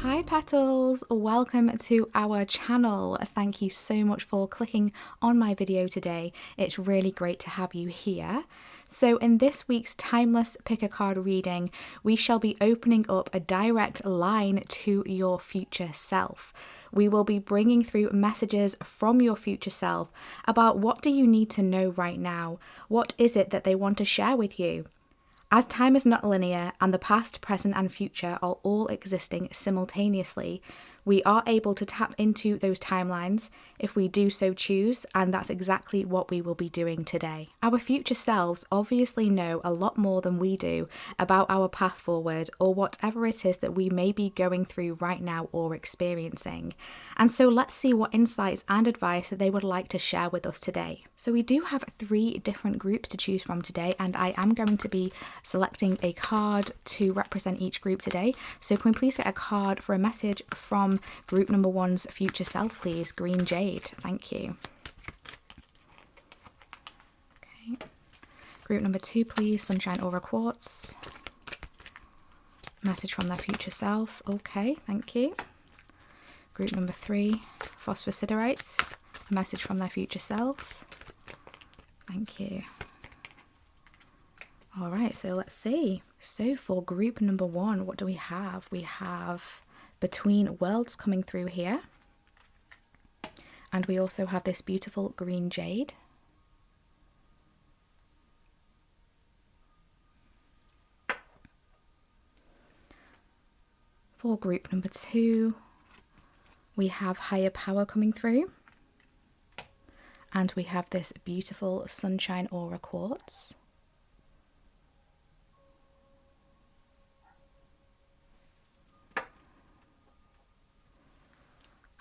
Hi Petals, welcome to our channel. Thank you so much for clicking on my video today. It's really great to have you here. So in this week's Timeless Pick a Card reading, we shall be opening up a direct line to your future self. We will be bringing through messages from your future self about what do you need to know right now? What is it that they want to share with you? As time is not linear and the past, present and future are all existing simultaneously, we are able to tap into those timelines if we do so choose, and that's exactly what we will be doing today. Our future selves obviously know a lot more than we do about our path forward or whatever it is that we may be going through right now or experiencing. And so let's see what insights and advice that they would like to share with us today. So we do have 3 different groups to choose from today, and I am going to be selecting a card to represent each group today. So can we please get a card for a message from group number 1's future self, please? Green Jade, thank you. Okay. Group number 2, please. Sunshine Aura Quartz. Message from their future self. Okay, thank you. Group number 3, Phosphosiderite. Message from their future self. Thank you. All right, so let's see. So for group number 1, what do we have? We have Between Worlds coming through here. And we also have this beautiful green jade. For group number 2, we have Higher Power coming through. And we have this beautiful Sunshine Aura Quartz.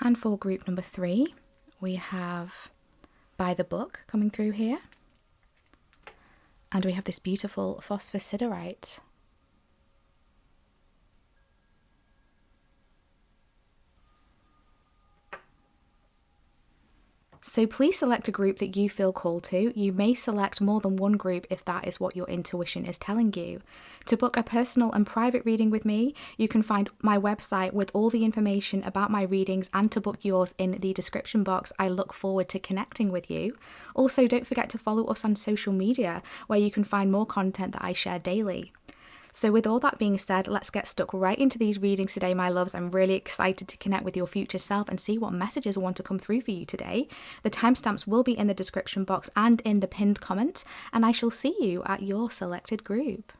And for group number 3, we have By the Book coming through here. And we have this beautiful Phosphosiderite. So please select a group that you feel called to. You may select more than one group if that is what your intuition is telling you. To book a personal and private reading with me, you can find my website with all the information about my readings, and to book yours in the description box. I look forward to connecting with you. Also, don't forget to follow us on social media, where you can find more content that I share daily. So with all that being said, let's get stuck right into these readings today, my loves. I'm really excited to connect with your future self and see what messages want to come through for you today. The timestamps will be in the description box and in the pinned comment, and I shall see you at your selected group.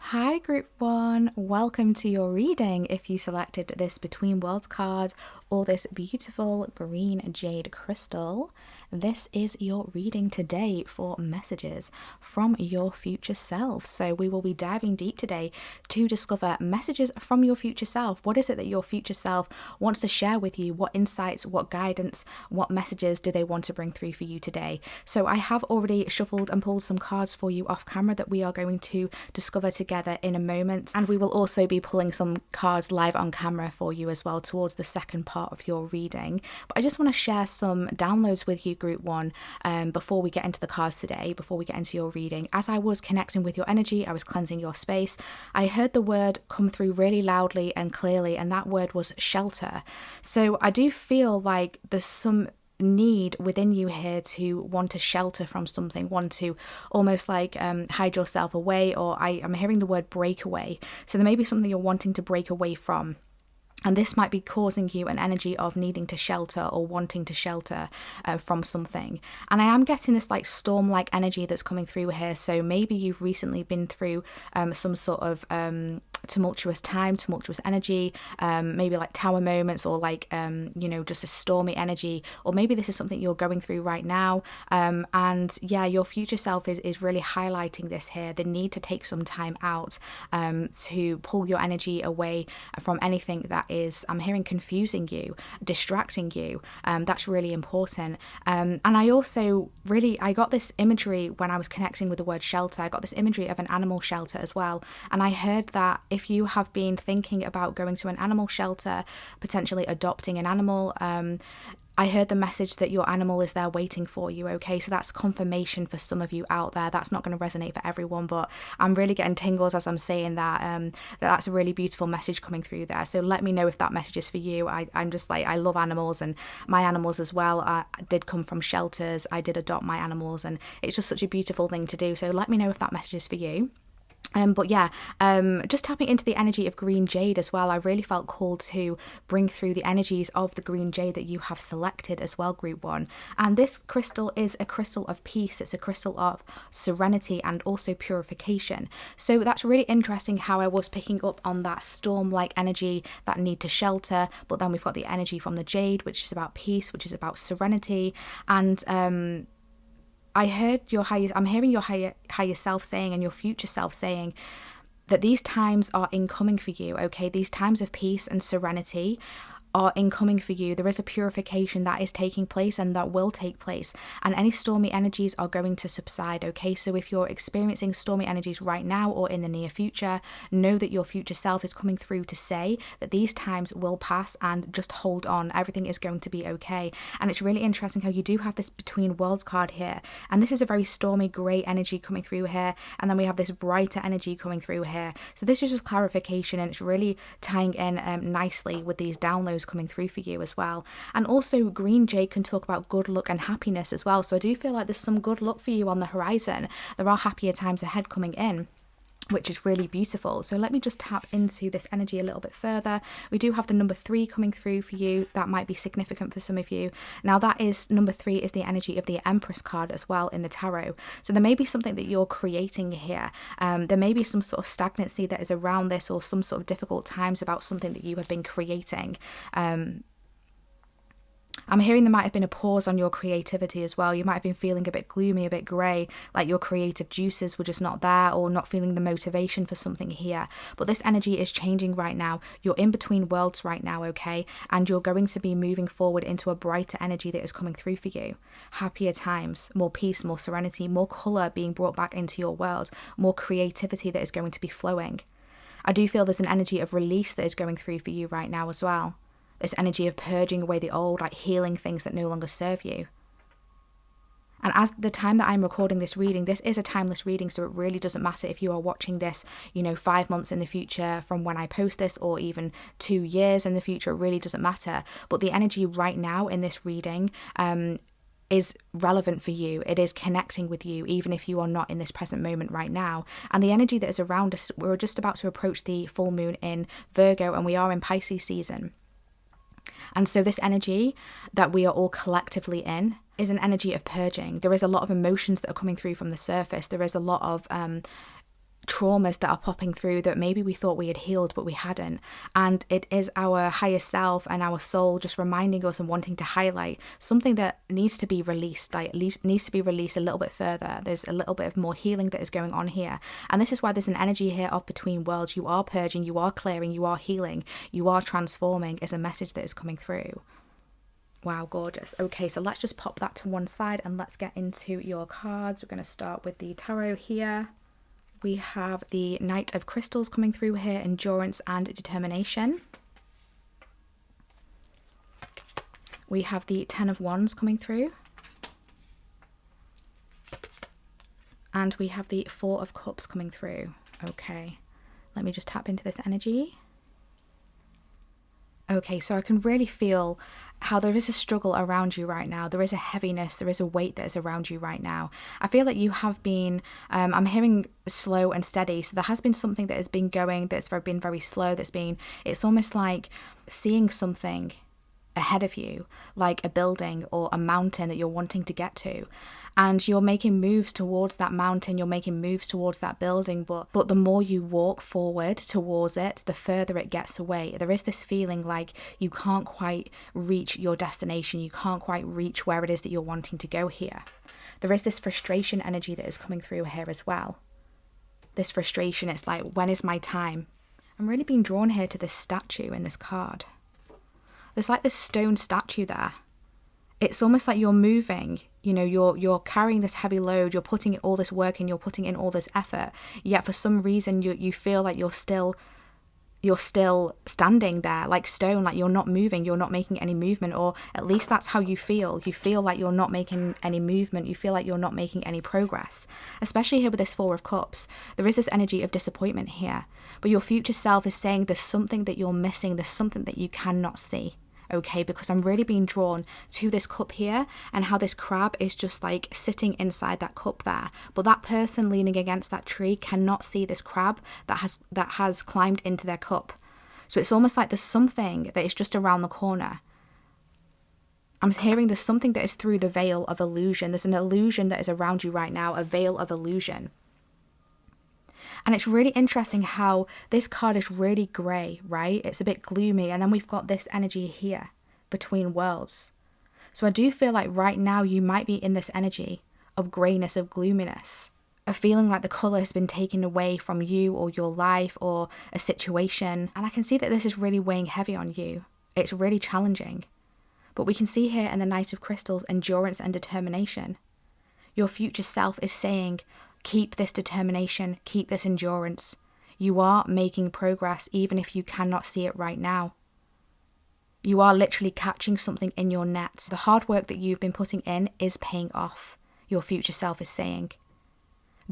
Hi group 1, welcome to your reading. If you selected this Between Worlds card or this beautiful green jade crystal, this is your reading today for messages from your future self. So we will be diving deep today to discover messages from your future self. What is it that your future self wants to share with you? What insights, what guidance, what messages do they want to bring through for you today? So I have already shuffled and pulled some cards for you off camera that we are going to discover together in a moment, and we will also be pulling some cards live on camera for you as well towards the second part of your reading. But I just want to share some downloads with you, group 1, before we get into the cards today, before we get into your reading. As I was connecting with your energy, I was cleansing your space, I heard the word come through really loudly and clearly, and that word was shelter. So I do feel like there's some need within you here to want to shelter from something, want to almost like hide yourself away, or I'm hearing the word breakaway. So there may be something you're wanting to break away from. And this might be causing you an energy of needing to shelter or wanting to shelter from something. And I am getting this like storm-like energy that's coming through here. So maybe you've recently been through some sort of tumultuous time, tumultuous energy, maybe like tower moments, or like you know, just a stormy energy, or maybe this is something you're going through right now, and yeah, your future self is really highlighting this here, the need to take some time out to pull your energy away from anything that is, I'm hearing, confusing you, distracting you. That's really important. And I also I got this imagery when I was connecting with the word shelter. I got this imagery of an animal shelter as well, and I heard that if you have been thinking about going to an animal shelter, potentially adopting an animal, I heard the message that your animal is there waiting for you, okay? So that's confirmation for some of you out there. That's not going to resonate for everyone, but I'm really getting tingles as I'm saying that. That's a really beautiful message coming through there. So let me know if that message is for you. I'm just like, I love animals, and my animals as well. I did come from shelters. I did adopt my animals, and it's just such a beautiful thing to do. So let me know if that message is for you. But yeah, just tapping into the energy of green jade as well. I really felt called to bring through the energies of the green jade that you have selected as well, group 1. And this crystal is a crystal of peace. It's a crystal of serenity and also purification. So that's really interesting how I was picking up on that storm-like energy, that need to shelter, but then we've got the energy from the jade, which is about peace, which is about serenity. And I'm hearing your higher self saying, and your future self saying, that these times are incoming for you, okay? These times of peace and serenity are incoming for you. There is a purification that is taking place and that will take place, and any stormy energies are going to subside, okay? So if you're experiencing stormy energies right now or in the near future, know that your future self is coming through to say that these times will pass and just hold on. Everything is going to be okay. And it's really interesting how you do have this Between Worlds card here, and this is a very stormy grey energy coming through here, and then we have this brighter energy coming through here. So this is just clarification, and it's really tying in nicely with these downloads coming through for you as well. And also green jade can talk about good luck and happiness as well. So I do feel like there's some good luck for you on the horizon. There are happier times ahead coming in, which is really beautiful. So let me just tap into this energy a little bit further. We do have the number 3 coming through for you. That might be significant for some of you. Now that is, number 3 is the energy of the Empress card as well in the tarot. So there may be something that you're creating here. There may be some sort of stagnancy that is around this, or some sort of difficult times about something that you have been creating. I'm hearing there might have been a pause on your creativity as well. You might have been feeling a bit gloomy, a bit grey, like your creative juices were just not there, or not feeling the motivation for something here. But this energy is changing right now. You're in between worlds right now, okay? And you're going to be moving forward into a brighter energy that is coming through for you. Happier times, more peace, more serenity, more colour being brought back into your world, more creativity that is going to be flowing. I do feel there's an energy of release that is going through for you right now as well. This energy of purging away the old, like healing things that no longer serve you. And as the time that I'm recording this reading, this is a timeless reading, so it really doesn't matter if you are watching this, 5 months in the future from when I post this, or even 2 years in the future. It really doesn't matter. But the energy right now in this reading is relevant for you. It is connecting with you, even if you are not in this present moment right now. And the energy that is around us, we're just about to approach the full moon in Virgo, and we are in Pisces season. And so this energy that we are all collectively in is an energy of purging. There is a lot of emotions that are coming through from the surface. There is a lot of traumas that are popping through that maybe we thought we had healed, but we hadn't. And it is our higher self and our soul just reminding us and wanting to highlight something that needs to be released, like needs to be released a little bit further. There's a little bit of more healing that is going on here. And this is why there's an energy here of Between Worlds. You are purging, you are clearing, you are healing, you are transforming, is a message that is coming through. Wow, gorgeous. Okay, so let's just pop that to one side and let's get into your cards. We're going to start with the tarot here. We have the Knight of Crystals coming through here, endurance and determination. We have the Ten of Wands coming through. And we have the Four of Cups coming through. Okay, let me just tap into this energy. Okay, so I can really feel how there is a struggle around you right now. There is a heaviness, there is a weight that is around you right now. I feel like you have been, I'm hearing slow and steady. So there has been something that has been going, that's been very slow, it's almost like seeing something ahead of you, like a building or a mountain that you're wanting to get to, and you're making moves towards that mountain, you're making moves towards that building, but the more you walk forward towards it, the further it gets away. There is this feeling like you can't quite reach your destination, you can't quite reach where it is that you're wanting to go here. There is this frustration energy that is coming through here as well. This frustration, it's like, when is my time? I'm really being drawn here to this statue in this card. There's like this stone statue there. It's almost like you're moving, you're carrying this heavy load, you're putting all this work in, you're putting in all this effort, yet for some reason you feel like you're still you're still standing there like stone, like you're not moving, you're not making any movement, or at least that's how you feel. You feel like you're not making any movement, you feel like you're not making any progress. Especially here with this Four of Cups, there is this energy of disappointment here, but your future self is saying there's something that you're missing, there's something that you cannot see. Okay, because I'm really being drawn to this cup here and how this crab is just like sitting inside that cup there, but that person leaning against that tree cannot see this crab that has climbed into their cup. So it's almost like there's something that is just around the corner. I'm hearing there's something that is through the veil of illusion. There's an illusion that is around you right now, a veil of illusion. And it's really interesting how this card is really grey, right? It's a bit gloomy. And then we've got this energy here between worlds. So I do feel like right now you might be in this energy of greyness, of gloominess, of feeling like the colour has been taken away from you or your life or a situation. And I can see that this is really weighing heavy on you. It's really challenging. But we can see here in the Knight of Crystals, endurance and determination. Your future self is saying, keep this determination, keep this endurance. You are making progress even if you cannot see it right now. You are literally catching something in your net. The hard work that you've been putting in is paying off, your future self is saying.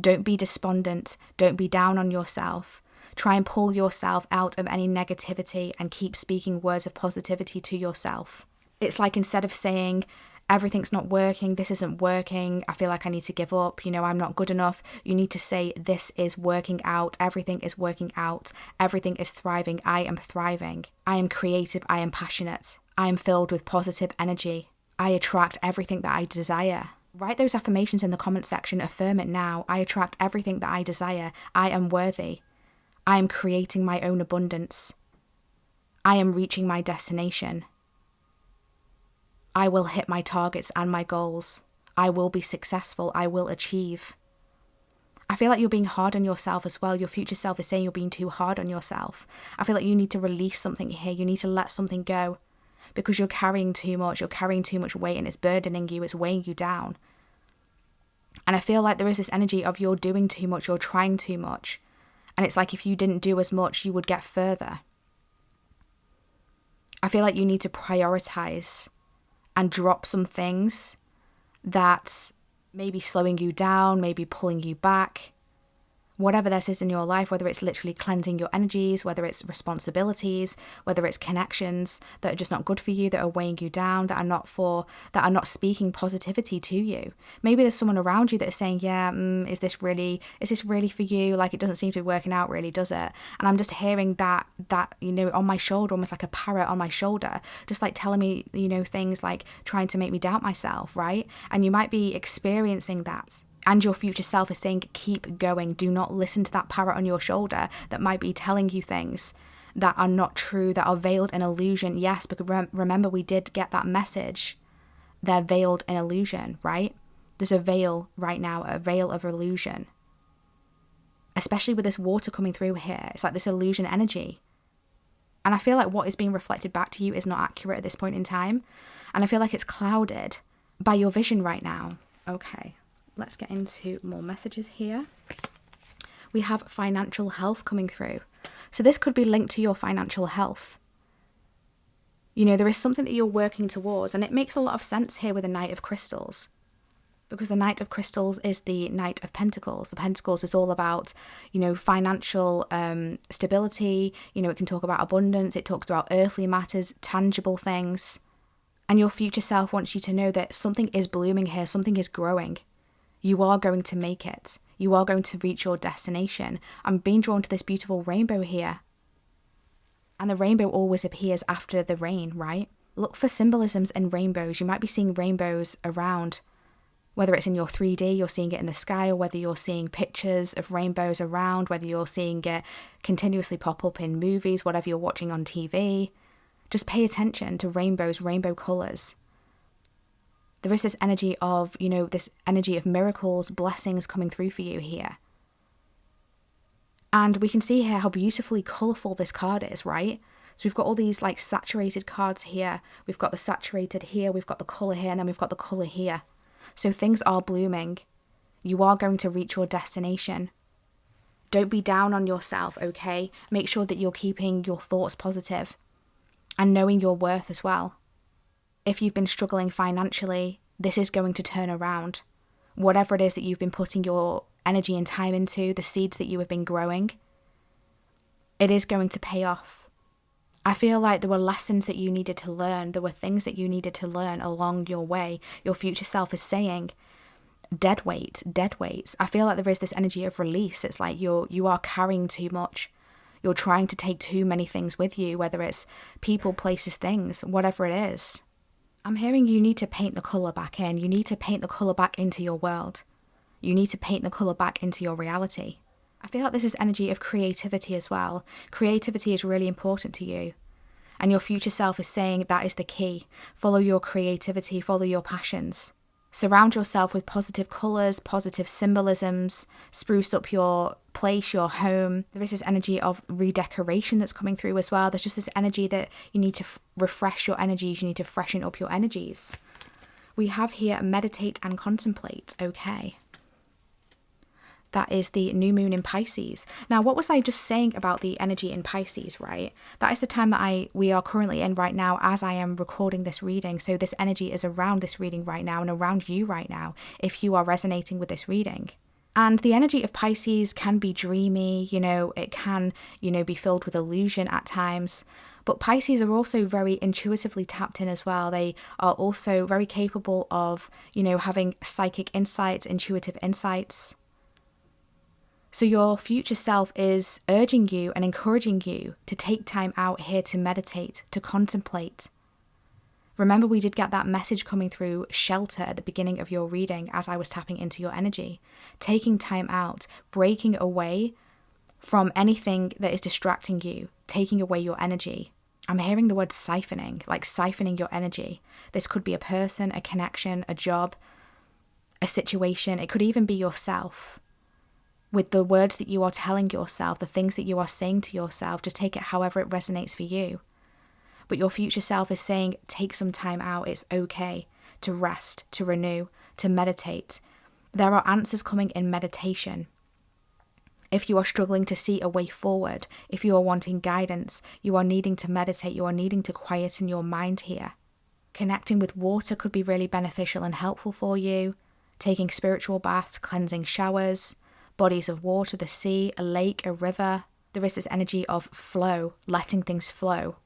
Don't be despondent, don't be down on yourself. Try and pull yourself out of any negativity and keep speaking words of positivity to yourself. It's like instead of saying, everything's not working, this isn't working, I feel like I need to give up, I'm not good enough. You need to say, this is working out, everything is working out, everything is thriving, I am thriving. I am creative, I am passionate, I am filled with positive energy. I attract everything that I desire. Write those affirmations in the comment section, affirm it now. I attract everything that I desire, I am worthy. I am creating my own abundance. I am reaching my destination. I will hit my targets and my goals. I will be successful. I will achieve. I feel like you're being hard on yourself as well. Your future self is saying you're being too hard on yourself. I feel like you need to release something here. You need to let something go because you're carrying too much. You're carrying too much weight and it's burdening you. It's weighing you down. And I feel like there is this energy of you're doing too much. You're trying too much. And it's like if you didn't do as much, you would get further. I feel like you need to prioritize and drop some things that may be slowing you down, maybe pulling you back. Whatever this is in your life, whether it's literally cleansing your energies, whether it's responsibilities, whether it's connections that are just not good for you, that are weighing you down, that are not speaking positivity to you. Maybe there's someone around you that is saying, yeah, is this really for you? Like, it doesn't seem to be working out really, does it? And I'm just hearing that, on my shoulder, almost like a parrot on my shoulder, just like telling me, things like trying to make me doubt myself, right? And you might be experiencing that. And your future self is saying, keep going. Do not listen to that parrot on your shoulder that might be telling you things that are not true, that are veiled in illusion. Yes, because remember, we did get that message. They're veiled in illusion, right? There's a veil right now, a veil of illusion. Especially with this water coming through here. It's like this illusion energy. And I feel like what is being reflected back to you is not accurate at this point in time. And I feel like it's clouded by your vision right now. Okay. Let's get into more messages here. We have financial health coming through. So this could be linked to your financial health. There is something that you're working towards, and it makes a lot of sense here with the Knight of Crystals. Because the Knight of Crystals is the Knight of Pentacles. The Pentacles is all about, financial stability. It can talk about abundance. It talks about earthly matters, tangible things. And your future self wants you to know that something is blooming here. Something is growing. You are going to make it. You are going to reach your destination. I'm being drawn to this beautiful rainbow here. And the rainbow always appears after the rain, right? Look for symbolisms in rainbows. You might be seeing rainbows around, whether it's in your 3D, you're seeing it in the sky, or whether you're seeing pictures of rainbows around, whether you're seeing it continuously pop up in movies, whatever you're watching on TV. Just pay attention to rainbows, rainbow colours. There is this energy of, this energy of miracles, blessings coming through for you here. And we can see here how beautifully colourful this card is, right? So we've got all these like saturated cards here. We've got the saturated here, we've got the colour here, and then we've got the colour here. So things are blooming. You are going to reach your destination. Don't be down on yourself, okay? Make sure that you're keeping your thoughts positive and knowing your worth as well. If you've been struggling financially, this is going to turn around. Whatever it is that you've been putting your energy and time into, the seeds that you have been growing, it is going to pay off. I feel like there were lessons that you needed to learn. There were things that you needed to learn along your way. Your future self is saying, dead weight, dead weights. I feel like there is this energy of release. It's like you are carrying too much. You're trying to take too many things with you, whether it's people, places, things, whatever it is. I'm hearing you need to paint the colour back in. You need to paint the colour back into your world. You need to paint the colour back into your reality. I feel like this is energy of creativity as well. Creativity is really important to you. And your future self is saying that is the key. Follow your creativity, follow your passions. Surround yourself with positive colours, positive symbolisms, spruce up your place, your home. There is this energy of redecoration that's coming through as well. There's just this energy that you need to refresh your energies, you need to freshen up your energies. We have here meditate and contemplate, okay. That is the new moon in Pisces. Now, what was I just saying about the energy in Pisces, right? That is the time that we are currently in right now as I am recording this reading. So this energy is around this reading right now and around you right now if you are resonating with this reading. And the energy of Pisces can be dreamy, it can, be filled with illusion at times. But Pisces are also very intuitively tapped in as well. They are also very capable of, having psychic insights, intuitive insights. So your future self is urging you and encouraging you to take time out here to meditate, to contemplate. Remember, we did get that message coming through shelter at the beginning of your reading as I was tapping into your energy. Taking time out, breaking away from anything that is distracting you, taking away your energy. I'm hearing the word siphoning, like siphoning your energy. This could be a person, a connection, a job, a situation. It could even be yourself. With the words that you are telling yourself, the things that you are saying to yourself, just take it however it resonates for you. But your future self is saying, take some time out. It's okay to rest, to renew, to meditate. There are answers coming in meditation. If you are struggling to see a way forward, if you are wanting guidance, you are needing to meditate, you are needing to quieten your mind here. Connecting with water could be really beneficial and helpful for you. Taking spiritual baths, cleansing showers, bodies of water, the sea, a lake, a river. There is this energy of flow, letting things flow.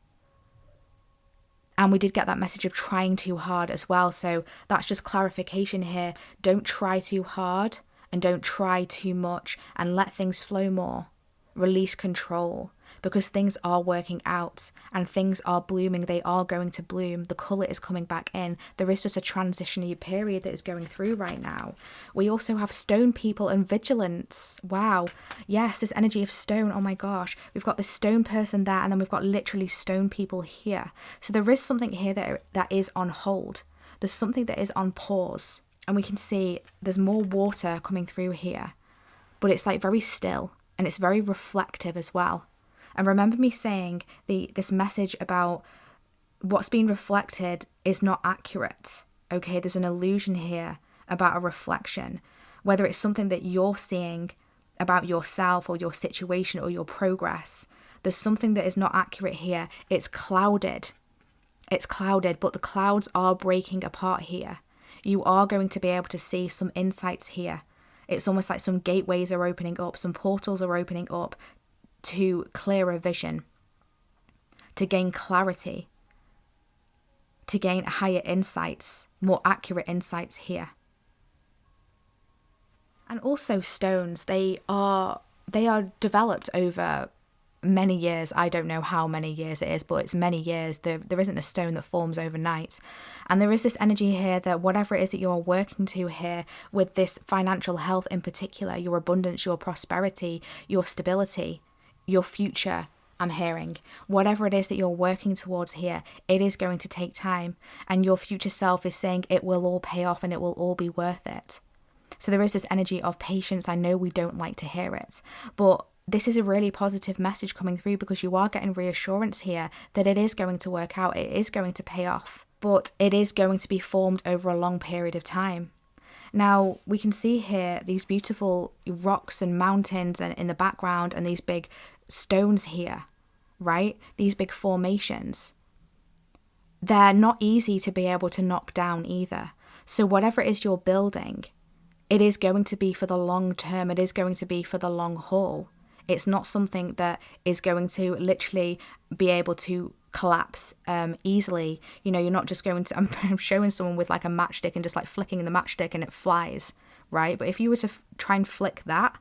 And we did get that message of trying too hard as well. So that's just clarification here. Don't try too hard and don't try too much and let things flow more. Release control because things are working out and things are blooming. They are going to bloom. The colour is coming back in. There is just a transitionary period that is going through right now. We also have stone people and vigilance. Wow. Yes, this energy of stone. Oh my gosh. We've got this stone person there and then we've got literally stone people here. So there is something here that is on hold. There's something that is on pause. And we can see there's more water coming through here. But it's like very still. And it's very reflective as well. And remember me saying this message about what's being reflected is not accurate. Okay, there's an illusion here about a reflection. Whether it's something that you're seeing about yourself or your situation or your progress, there's something that is not accurate here. It's clouded. It's clouded, but the clouds are breaking apart here. You are going to be able to see some insights here. It's almost like some gateways are opening up, some portals are opening up to clearer vision, to gain clarity, to gain higher insights, more accurate insights here. And also stones, they are developed over many years. I don't know how many years it is, but it's many years. There isn't a stone that forms overnight. And there is this energy here that whatever it is that you're working to here with this financial health in particular, your abundance, your prosperity, your stability, your future, I'm hearing, whatever it is that you're working towards here, it is going to take time. And your future self is saying it will all pay off and it will all be worth it. So there is this energy of patience. I know we don't like to hear it, but this is a really positive message coming through because you are getting reassurance here that it is going to work out, it is going to pay off, but it is going to be formed over a long period of time. Now, we can see here these beautiful rocks and mountains and in the background, and these big stones here, right? These big formations. They're not easy to be able to knock down either. So whatever it is you're building, it is going to be for the long term. It is going to be for the long haul. It's not something that is going to literally be able to collapse easily. You know, you're not just going to, I'm showing someone with like a matchstick and just like flicking the matchstick and it flies, right? But if you were to try and flick that,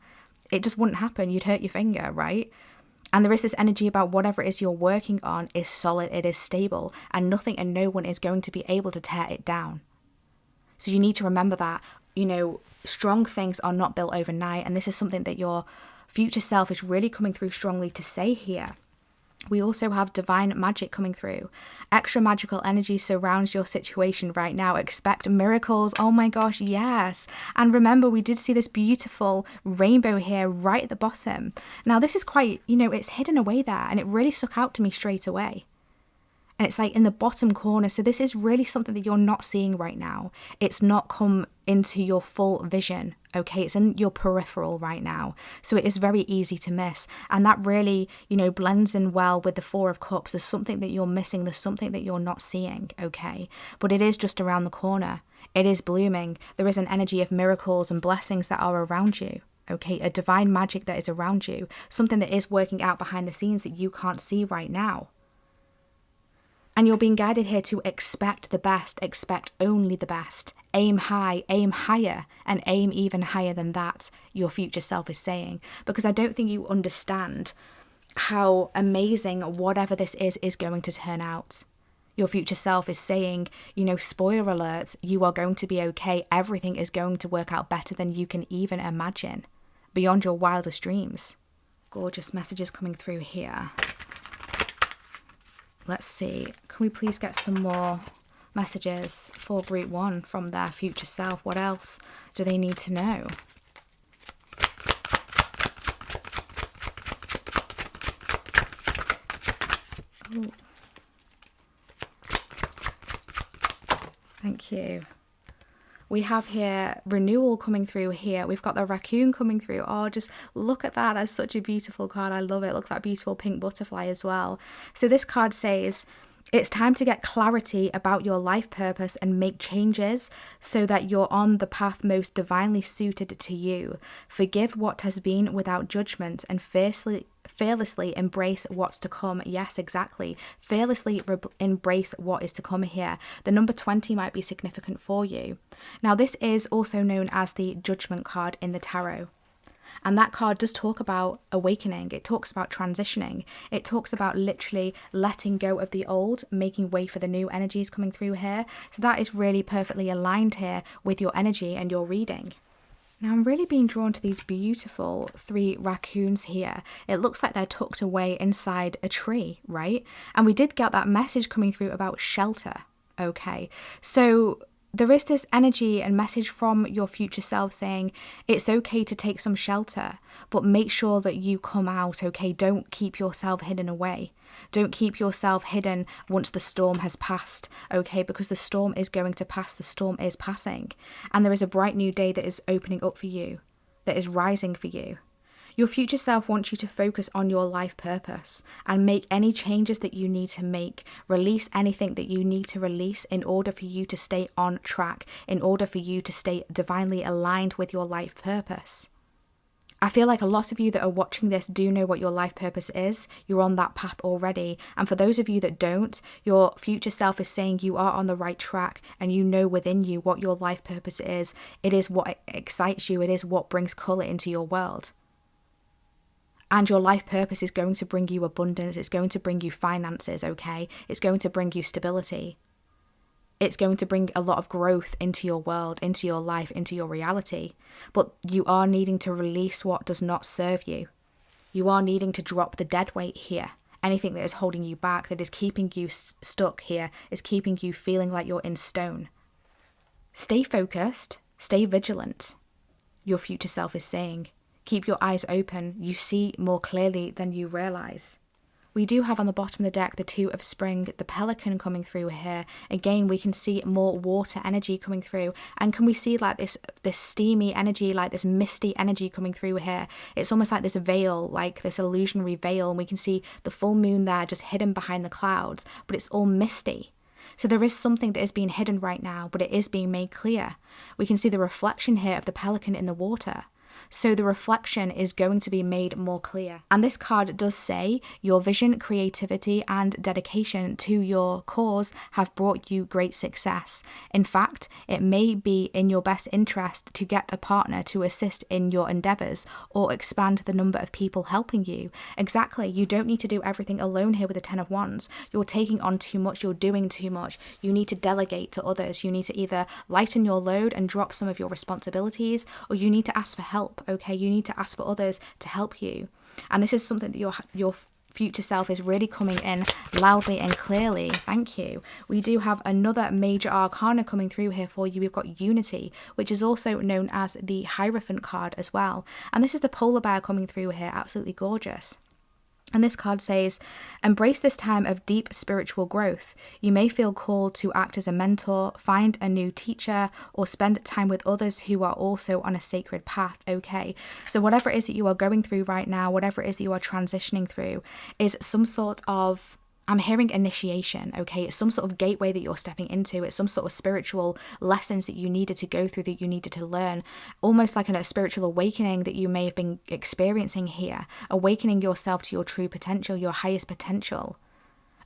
it just wouldn't happen. You'd hurt your finger, right? And there is this energy about whatever it is you're working on is solid, it is stable, and nothing and no one is going to be able to tear it down. So you need to remember that, you know, strong things are not built overnight, and this is something that your future self is really coming through strongly to say here. We also have divine magic coming through. Extra magical energy surrounds your situation right now. Expect miracles. Oh my gosh, yes. And remember, we did see this beautiful rainbow here right at the bottom. Now, this is quite, you know, it's hidden away there, and it really stuck out to me straight away. And it's like in the bottom corner. So this is really something that you're not seeing right now. It's not come into your full vision, okay? It's in your peripheral right now. So it is very easy to miss. And that really, you know, blends in well with the Four of Cups. There's something that you're missing. There's something that you're not seeing, okay? But it is just around the corner. It is blooming. There is an energy of miracles and blessings that are around you. Okay, a divine magic that is around you. Something that is working out behind the scenes that you can't see right now. And you're being guided here to expect the best, expect only the best. Aim high, aim higher, and aim even higher than that, your future self is saying. Because I don't think you understand how amazing whatever this is going to turn out. Your future self is saying, you know, spoiler alert, you are going to be okay. Everything is going to work out better than you can even imagine, beyond your wildest dreams. Gorgeous messages coming through here. Let's see, can we please get some more messages for Group 1 from their future self? What else do they need to know? Oh. Thank you. We have here renewal coming through here. We've got the raccoon coming through. Oh, just look at that. That's such a beautiful card. I love it. Look at that beautiful pink butterfly as well. So this card says, it's time to get clarity about your life purpose and make changes so that you're on the path most divinely suited to you. Forgive what has been without judgment and fearlessly embrace what's to come. Yes, exactly. Fearlessly embrace what is to come here. The number 20 might be significant for you. Now, this is also known as the Judgment card in the tarot. And that card does talk about awakening. It talks about transitioning. It talks about literally letting go of the old, making way for the new energies coming through here. So that is really perfectly aligned here with your energy and your reading. Now, I'm really being drawn to these beautiful 3 raccoons here. It looks like they're tucked away inside a tree, right? And we did get that message coming through about shelter, okay? So there is this energy and message from your future self saying it's okay to take some shelter, but make sure that you come out, okay? Don't keep yourself hidden away. Don't keep yourself hidden once the storm has passed, okay? Because the storm is going to pass, the storm is passing. And there is a bright new day that is opening up for you, that is rising for you. Your future self wants you to focus on your life purpose and make any changes that you need to make. Release anything that you need to release in order for you to stay on track, in order for you to stay divinely aligned with your life purpose. I feel like a lot of you that are watching this do know what your life purpose is. You're on that path already. And for those of you that don't, your future self is saying you are on the right track and you know within you what your life purpose is. It is what excites you. It is what brings colour into your world. And your life purpose is going to bring you abundance. It's going to bring you finances, okay? It's going to bring you stability. It's going to bring a lot of growth into your world, into your life, into your reality. But you are needing to release what does not serve you. You are needing to drop the dead weight here. Anything that is holding you back, that is keeping you stuck here, is keeping you feeling like you're in stone. Stay focused. Stay vigilant. Your future self is saying. Keep your eyes open. You see more clearly than you realize. We do have on the bottom of the deck the Two of Spring, the Pelican coming through here. Again, we can see more water energy coming through. And can we see like this steamy energy, like this misty energy coming through here? It's almost like this veil, like this illusionary veil. And we can see the full moon there just hidden behind the clouds, but it's all misty. So there is something that is being hidden right now, but it is being made clear. We can see the reflection here of the pelican in the water. So the reflection is going to be made more clear. And this card does say your vision, creativity, and dedication to your cause have brought you great success. In fact, it may be in your best interest to get a partner to assist in your endeavors or expand the number of people helping you. Exactly. You don't need to do everything alone here with the Ten of Wands. You're taking on too much. You're doing too much. You need to delegate to others. You need to either lighten your load and drop some of your responsibilities, or you need to ask for help. Okay, you need to ask for others to help you. And this is something that your future self is really coming in loudly and clearly. Thank you. We do have another major arcana coming through here for you. We've got Unity, which is also known as the Hierophant card as well. And this is the polar bear coming through here. Absolutely gorgeous. And this card says, embrace this time of deep spiritual growth. You may feel called to act as a mentor, find a new teacher, or spend time with others who are also on a sacred path. Okay, so whatever it is that you are going through right now, whatever it is that you are transitioning through, is some sort of, I'm hearing initiation, okay? It's some sort of gateway that you're stepping into. It's some sort of spiritual lessons that you needed to go through, that you needed to learn. Almost like a spiritual awakening that you may have been experiencing here. Awakening yourself to your true potential, your highest potential.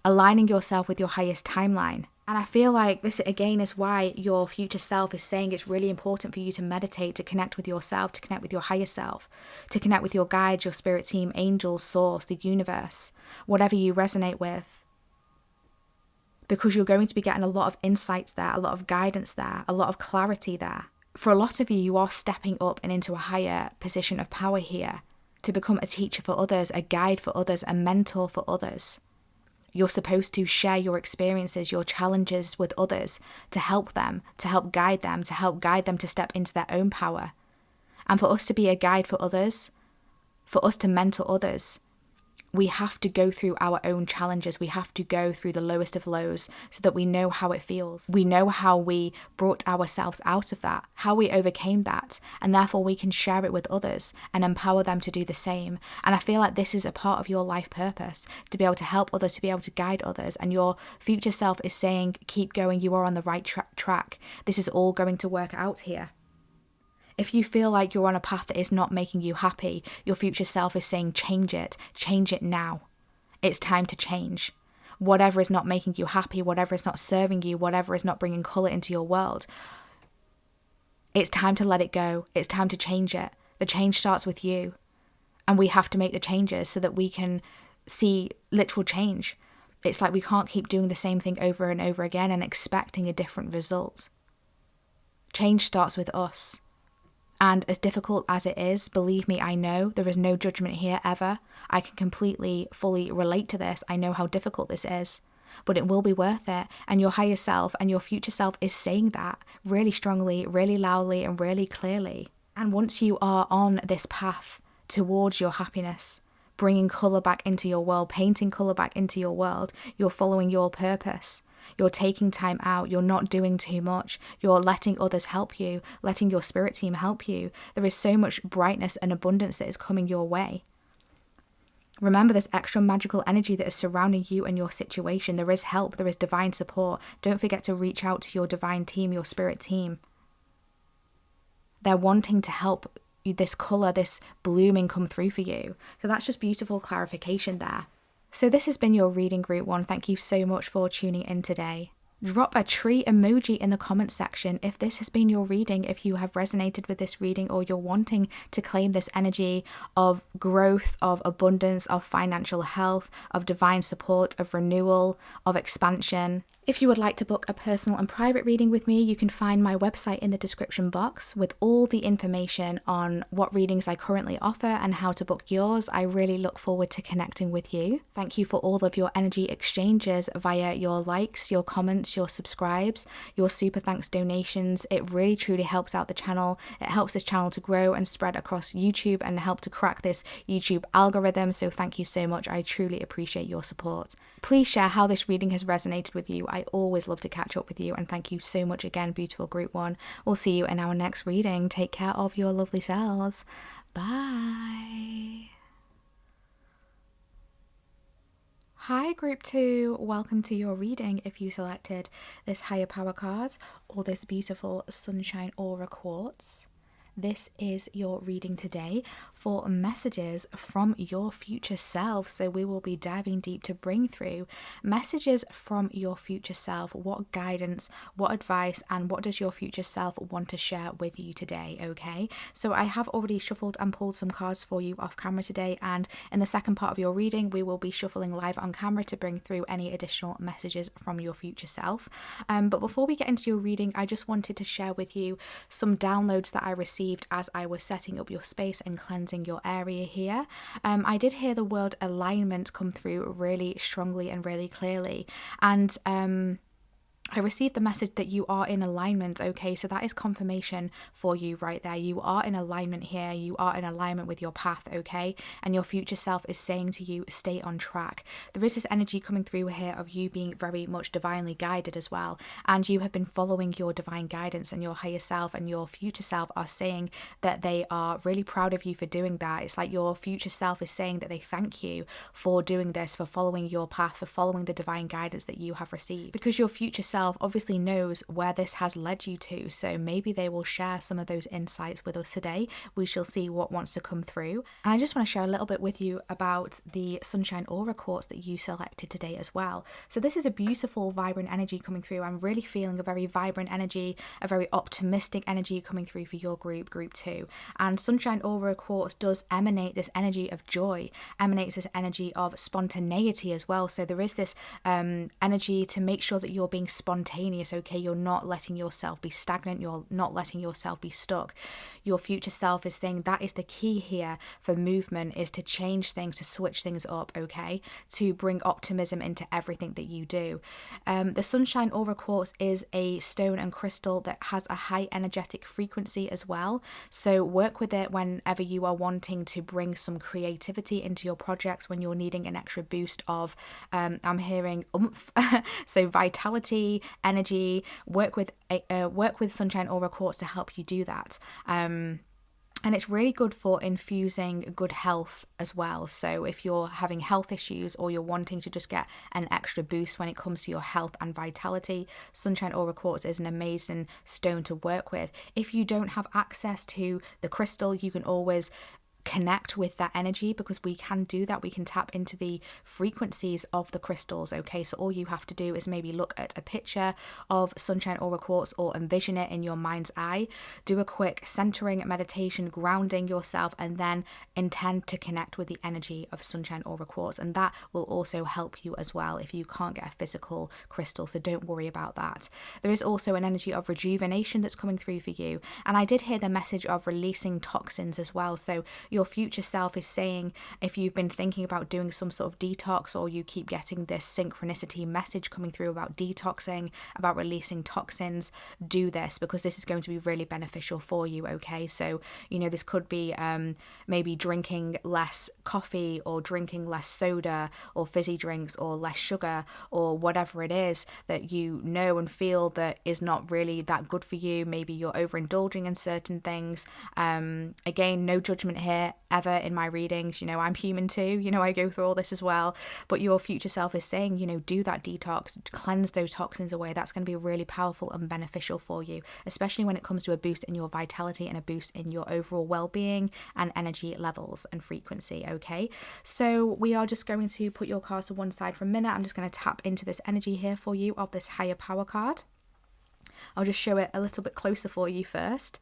Aligning yourself with your highest timeline. And I feel like this, again, is why your future self is saying it's really important for you to meditate, to connect with yourself, to connect with your higher self, to connect with your guides, your spirit team, angels, source, the universe, whatever you resonate with. Because you're going to be getting a lot of insights there, a lot of guidance there, a lot of clarity there. For a lot of you, you are stepping up and into a higher position of power here to become a teacher for others, a guide for others, a mentor for others. You're supposed to share your experiences, your challenges with others to help them, to help guide them, to step into their own power. And for us to be a guide for others, for us to mentor others, we have to go through our own challenges. We have to go through the lowest of lows so that we know how it feels. We know how we brought ourselves out of that, how we overcame that, and therefore we can share it with others and empower them to do the same. And I feel like this is a part of your life purpose, to be able to help others, to be able to guide others. And your future self is saying, keep going, you are on the right track. This is all going to work out here. If you feel like you're on a path that is not making you happy, your future self is saying change it now. It's time to change. Whatever is not making you happy, whatever is not serving you, whatever is not bringing colour into your world, it's time to let it go. It's time to change it. The change starts with you. And we have to make the changes so that we can see literal change. It's like we can't keep doing the same thing over and over again and expecting a different result. Change starts with us. And as difficult as it is, believe me, I know there is no judgment here ever. I can completely, fully relate to this. I know how difficult this is, but it will be worth it. And your higher self and your future self is saying that really strongly, really loudly, and really clearly. And once you are on this path towards your happiness, bringing colour back into your world, painting colour back into your world, you're following your purpose. You're taking time out. You're not doing too much. You're letting others help you, letting your spirit team help you. There is so much brightness and abundance that is coming your way. Remember this extra magical energy that is surrounding you and your situation. There is help. There is divine support. Don't forget to reach out to your divine team, your spirit team. They're wanting to help this colour, this blooming come through for you. So that's just beautiful clarification there. So this has been your reading, Group 1. Thank you so much for tuning in today. Drop a tree emoji in the comment section if this has been your reading, if you have resonated with this reading, or you're wanting to claim this energy of growth, of abundance, of financial health, of divine support, of renewal, of expansion. If you would like to book a personal and private reading with me, you can find my website in the description box with all the information on what readings I currently offer and how to book yours. I really look forward to connecting with you. Thank you for all of your energy exchanges via your likes, your comments, your subscribes, your super thanks donations. It really truly helps out the channel. It helps this channel to grow and spread across YouTube and help to crack this YouTube algorithm. So thank you so much. I truly appreciate your support. Please share how this reading has resonated with you. I always love to catch up with you, and thank you so much again, beautiful group one. We'll see you in our next reading. Take care of your lovely selves. Bye. Hi group 2, welcome to your reading if you selected this higher power card or this beautiful sunshine aura quartz. This is your reading today for messages from your future self. So we will be diving deep to bring through messages from your future self. What guidance, what advice, and what does your future self want to share with you today, okay? So I have already shuffled and pulled some cards for you off camera today, and in the second part of your reading, we will be shuffling live on camera to bring through any additional messages from your future self. But before we get into your reading, I just wanted to share with you some downloads that I received as I was setting up your space and cleansing your area here. I did hear the word alignment come through really strongly and really clearly, and I received the message that you are in alignment, okay? So that is confirmation for you right there. You are in alignment here. You are in alignment with your path, okay? And your future self is saying to you, stay on track. There is this energy coming through here of you being very much divinely guided as well. And you have been following your divine guidance, and your higher self and your future self are saying that they are really proud of you for doing that. It's like your future self is saying that they thank you for doing this, for following your path, for following the divine guidance that you have received. Because your future self obviously knows where this has led you to, so maybe they will share some of those insights with us today. We shall see what wants to come through. And I just want to share a little bit with you about the sunshine aura quartz that you selected today as well. So this is a beautiful vibrant energy coming through. I'm really feeling a very vibrant energy, a very optimistic energy coming through for your group 2. And sunshine aura quartz does emanate this energy of joy, emanates this energy of spontaneity as well. So there is this energy to make sure that you're being spontaneous, okay? You're not letting yourself be stagnant. You're not letting yourself be stuck. Your future self is saying that is the key here for movement, is to change things, to switch things up, okay? To bring optimism into everything that you do. The sunshine aura quartz is a stone and crystal that has a high energetic frequency as well. So work with it whenever you are wanting to bring some creativity into your projects, when you're needing an extra boost of, I'm hearing oomph, so vitality, energy. Work with sunshine aura quartz to help you do that. And it's really good for infusing good health as well. So if you're having health issues or you're wanting to just get an extra boost when it comes to your health and vitality, sunshine aura quartz is an amazing stone to work with. If you don't have access to the crystal, you can always connect with that energy, because we can do that. We can tap into the frequencies of the crystals, okay? So all you have to do is maybe look at a picture of sunshine aura quartz or envision it in your mind's eye, do a quick centering meditation, grounding yourself, and then intend to connect with the energy of sunshine aura quartz, and that will also help you as well if you can't get a physical crystal, so don't worry about that. There is also an energy of rejuvenation that's coming through for you, and I did hear the message of releasing toxins as well. So your future self is saying, if you've been thinking about doing some sort of detox, or you keep getting this synchronicity message coming through about detoxing, about releasing toxins, do this, because this is going to be really beneficial for you, okay? So, you know, this could be maybe drinking less coffee, or drinking less soda or fizzy drinks, or less sugar, or whatever it is that you know and feel that is not really that good for you. Maybe you're overindulging in certain things. Again, no judgment here ever in my readings. You know, I'm human too. You know, I go through all this as well. But your future self is saying, you know, do that detox, cleanse those toxins away. That's going to be really powerful and beneficial for you, especially when it comes to a boost in your vitality and a boost in your overall well-being and energy levels and frequency, okay? So we are just going to put your cards to one side for a minute. I'm just going to tap into this energy here for you of this higher power card. I'll just show it a little bit closer for you first.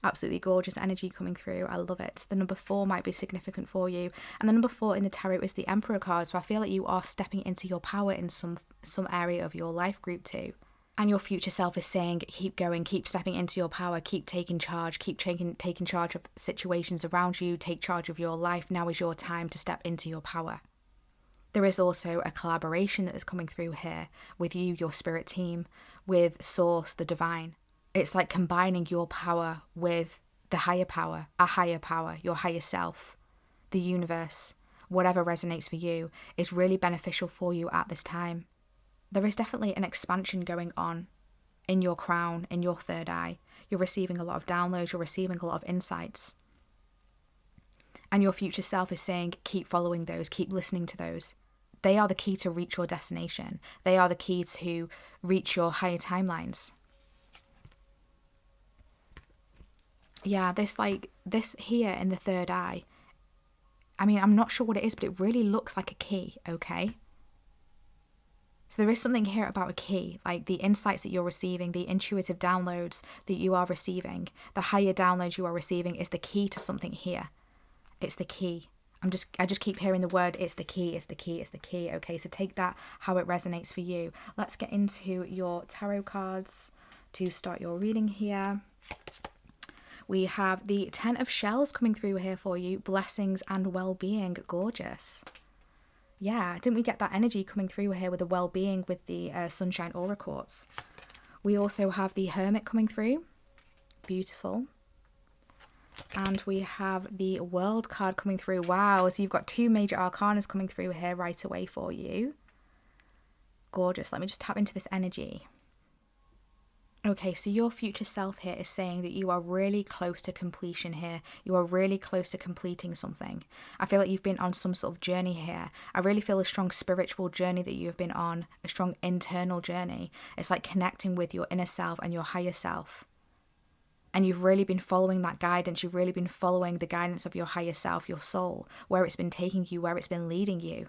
Absolutely gorgeous energy coming through. I love it. The number 4 might be significant for you. And the number 4 in the tarot is the Emperor card. So I feel like you are stepping into your power in some area of your life group too. And your future self is saying, keep going, keep stepping into your power, keep taking charge, keep taking charge of situations around you, take charge of your life. Now is your time to step into your power. There is also a collaboration that is coming through here with you, your spirit team, with Source, the divine. It's like combining your power with the higher power, a higher power, your higher self, the universe. Whatever resonates for you is really beneficial for you at this time. There is definitely an expansion going on in your crown, in your third eye. You're receiving a lot of downloads, you're receiving a lot of insights. And your future self is saying, keep following those, keep listening to those. They are the key to reach your destination. They are the key to reach your higher timelines. Yeah, this here in the third eye, I mean, I'm not sure what it is, but it really looks like a key, okay? So there is something here about a key, like the insights that you're receiving, the intuitive downloads that you are receiving, the higher downloads you are receiving is the key to something here. It's the key. I just keep hearing the word, it's the key, it's the key, it's the key. Okay, so take that how it resonates for you. Let's get into your tarot cards to start your reading here. We have the 10 of Shells coming through here for you. Blessings and well-being. Gorgeous. Yeah, didn't we get that energy coming through here with the well-being with the Sunshine Aura Quartz? We also have the Hermit coming through. Beautiful. And we have the World card coming through. Wow, so you've got 2 major arcanas coming through here right away for you. Gorgeous. Let me just tap into this energy. Okay, so your future self here is saying that you are really close to completion here. You are really close to completing something. I feel like you've been on some sort of journey here. I really feel a strong spiritual journey that you have been on, a strong internal journey. It's like connecting with your inner self and your higher self. And you've really been following that guidance. You've really been following the guidance of your higher self, your soul, where it's been taking you, where it's been leading you.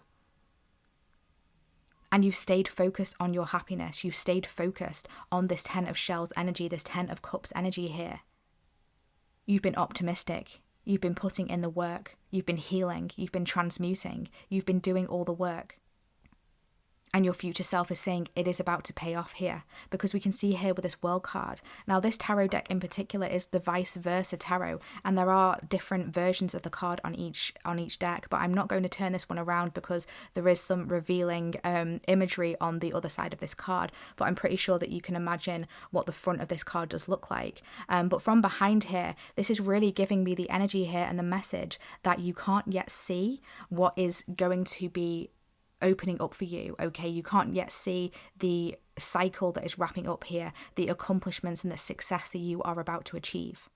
And you've stayed focused on your happiness. You've stayed focused on this 10 of Shells energy, this 10 of Cups energy here. You've been optimistic. You've been putting in the work. You've been healing. You've been transmuting. You've been doing all the work. And your future self is saying it is about to pay off here, because we can see here with this World card. Now, this tarot deck in particular is the vice versa tarot, and there are different versions of the card on each deck, but I'm not going to turn this one around because there is some revealing imagery on the other side of this card, but I'm pretty sure that you can imagine what the front of this card does look like. But from behind here, this is really giving me the energy here and the message that you can't yet see what is going to be opening up for you. Okay, you can't yet see the cycle that is wrapping up here, the accomplishments and the success that you are about to achieve.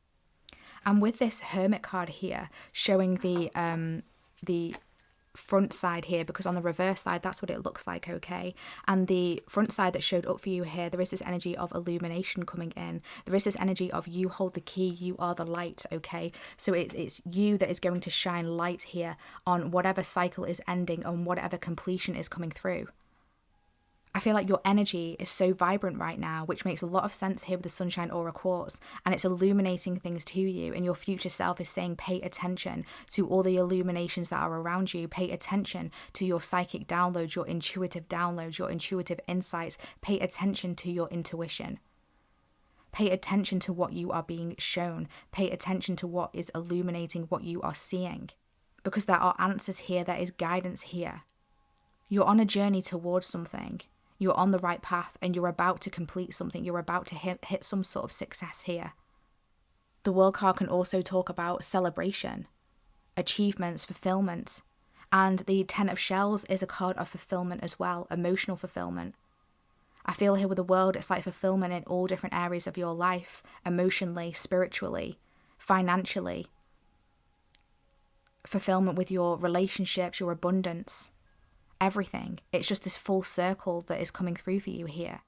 And with this Hermit card here showing the front side here, because on the reverse side that's what it looks like, okay, and the front side that showed up for you here, there is this energy of illumination coming in. There is this energy of you hold the key, you are the light, okay, so it's you that is going to shine light here on whatever cycle is ending, on whatever completion is coming through. I feel like your energy is so vibrant right now, which makes a lot of sense here with the Sunshine Aura Quartz, and it's illuminating things to you, and your future self is saying pay attention to all the illuminations that are around you. Pay attention to your psychic downloads, your intuitive insights. Pay attention to your intuition. Pay attention to what you are being shown. Pay attention to what is illuminating what you are seeing, because there are answers here, there is guidance here. You're on a journey towards something. You're on the right path and you're about to complete something. You're about to hit some sort of success here. The World card can also talk about celebration, achievements, fulfillment. And the 10 of Shells is a card of fulfillment as well, emotional fulfillment. I feel here with the World, it's like fulfillment in all different areas of your life, emotionally, spiritually, financially. Fulfillment with your relationships, your abundance. Everything. It's just this full circle that is coming through for you here.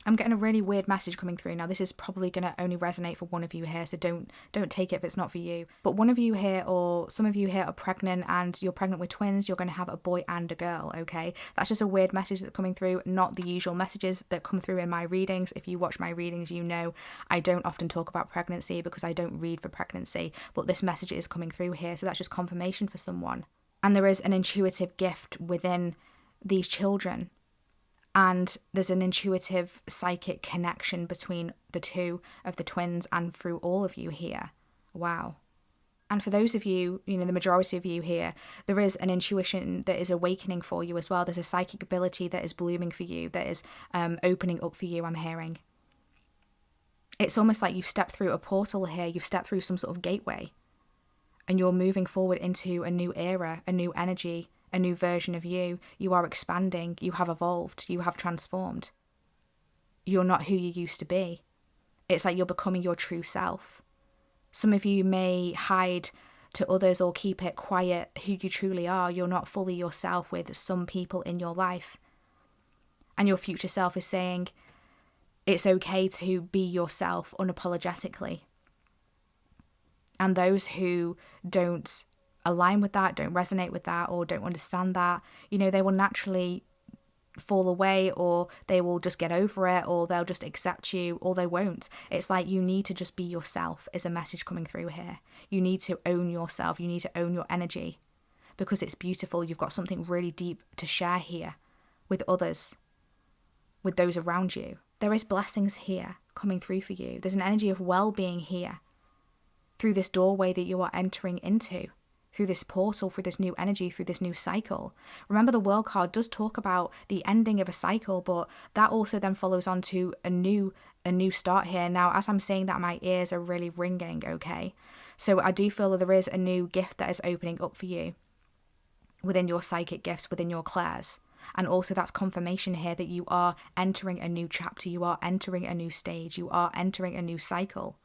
I'm getting a really weird message coming through. Now, this is probably going to only resonate for one of you here, so don't take it if it's not for you. But one of you here, or some of you here, are pregnant, and you're pregnant with twins. You're going to have a boy and a girl, okay? That's just a weird message that's coming through, not the usual messages that come through in my readings. If you watch my readings, you know I don't often talk about pregnancy because I don't read for pregnancy, but this message is coming through here, so that's just confirmation for someone. And there is an intuitive gift within these children. And there's an intuitive psychic connection between the two of the twins and through all of you here. Wow. And for those of you, the majority of you here, there is an intuition that is awakening for you as well. There's a psychic ability that is blooming for you, that is opening up for you, I'm hearing. It's almost like you've stepped through a portal here. You've stepped through some sort of gateway. And you're moving forward into a new era, a new energy, a new version of you. You are expanding, you have evolved, you have transformed. You're not who you used to be. It's like you're becoming your true self. Some of you may hide to others or keep it quiet who you truly are. You're not fully yourself with some people in your life. And your future self is saying it's okay to be yourself unapologetically. And those who don't align with that, don't resonate with that, or don't understand that, they will naturally fall away, or they will just get over it, or they'll just accept you, or they won't. It's like you need to just be yourself is a message coming through here. You need to own yourself. You need to own your energy because it's beautiful. You've got something really deep to share here with others, with those around you. There is blessings here coming through for you. There's an energy of well-being here through this doorway that you are entering into, through this portal, through this new energy, through this new cycle. Remember, the World card does talk about the ending of a cycle, but that also then follows on to a new start here. Now, as I'm saying that, my ears are really ringing, okay? So I do feel that there is a new gift that is opening up for you within your psychic gifts, within your clairs. And also that's confirmation here that you are entering a new chapter, you are entering a new stage, you are entering a new cycle.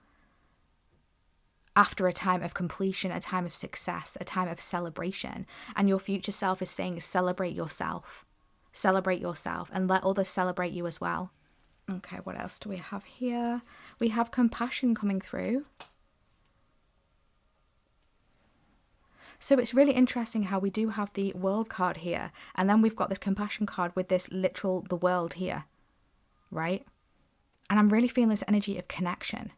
After a time of completion, a time of success, a time of celebration. And your future self is saying, celebrate yourself, and let others celebrate you as well. Okay, what else do we have here? We have compassion coming through. So it's really interesting how we do have the World card here, and then we've got this compassion card with this literal, the world here, right? And I'm really feeling this energy of connection.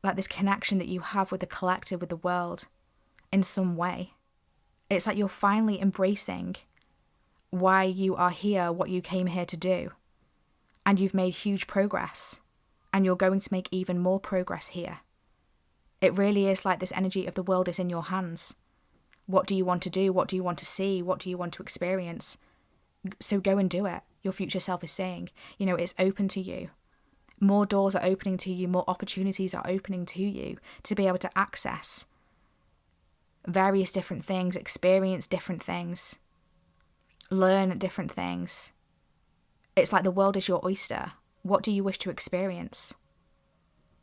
Like this connection that you have with the collective, with the world, in some way. It's like you're finally embracing why you are here, what you came here to do. And you've made huge progress. And you're going to make even more progress here. It really is like this energy of the world is in your hands. What do you want to do? What do you want to see? What do you want to experience? So go and do it. Your future self is saying, it's open to you. More doors are opening to you, more opportunities are opening to you to be able to access various different things, experience different things, learn different things. It's like the world is your oyster. What do you wish to experience?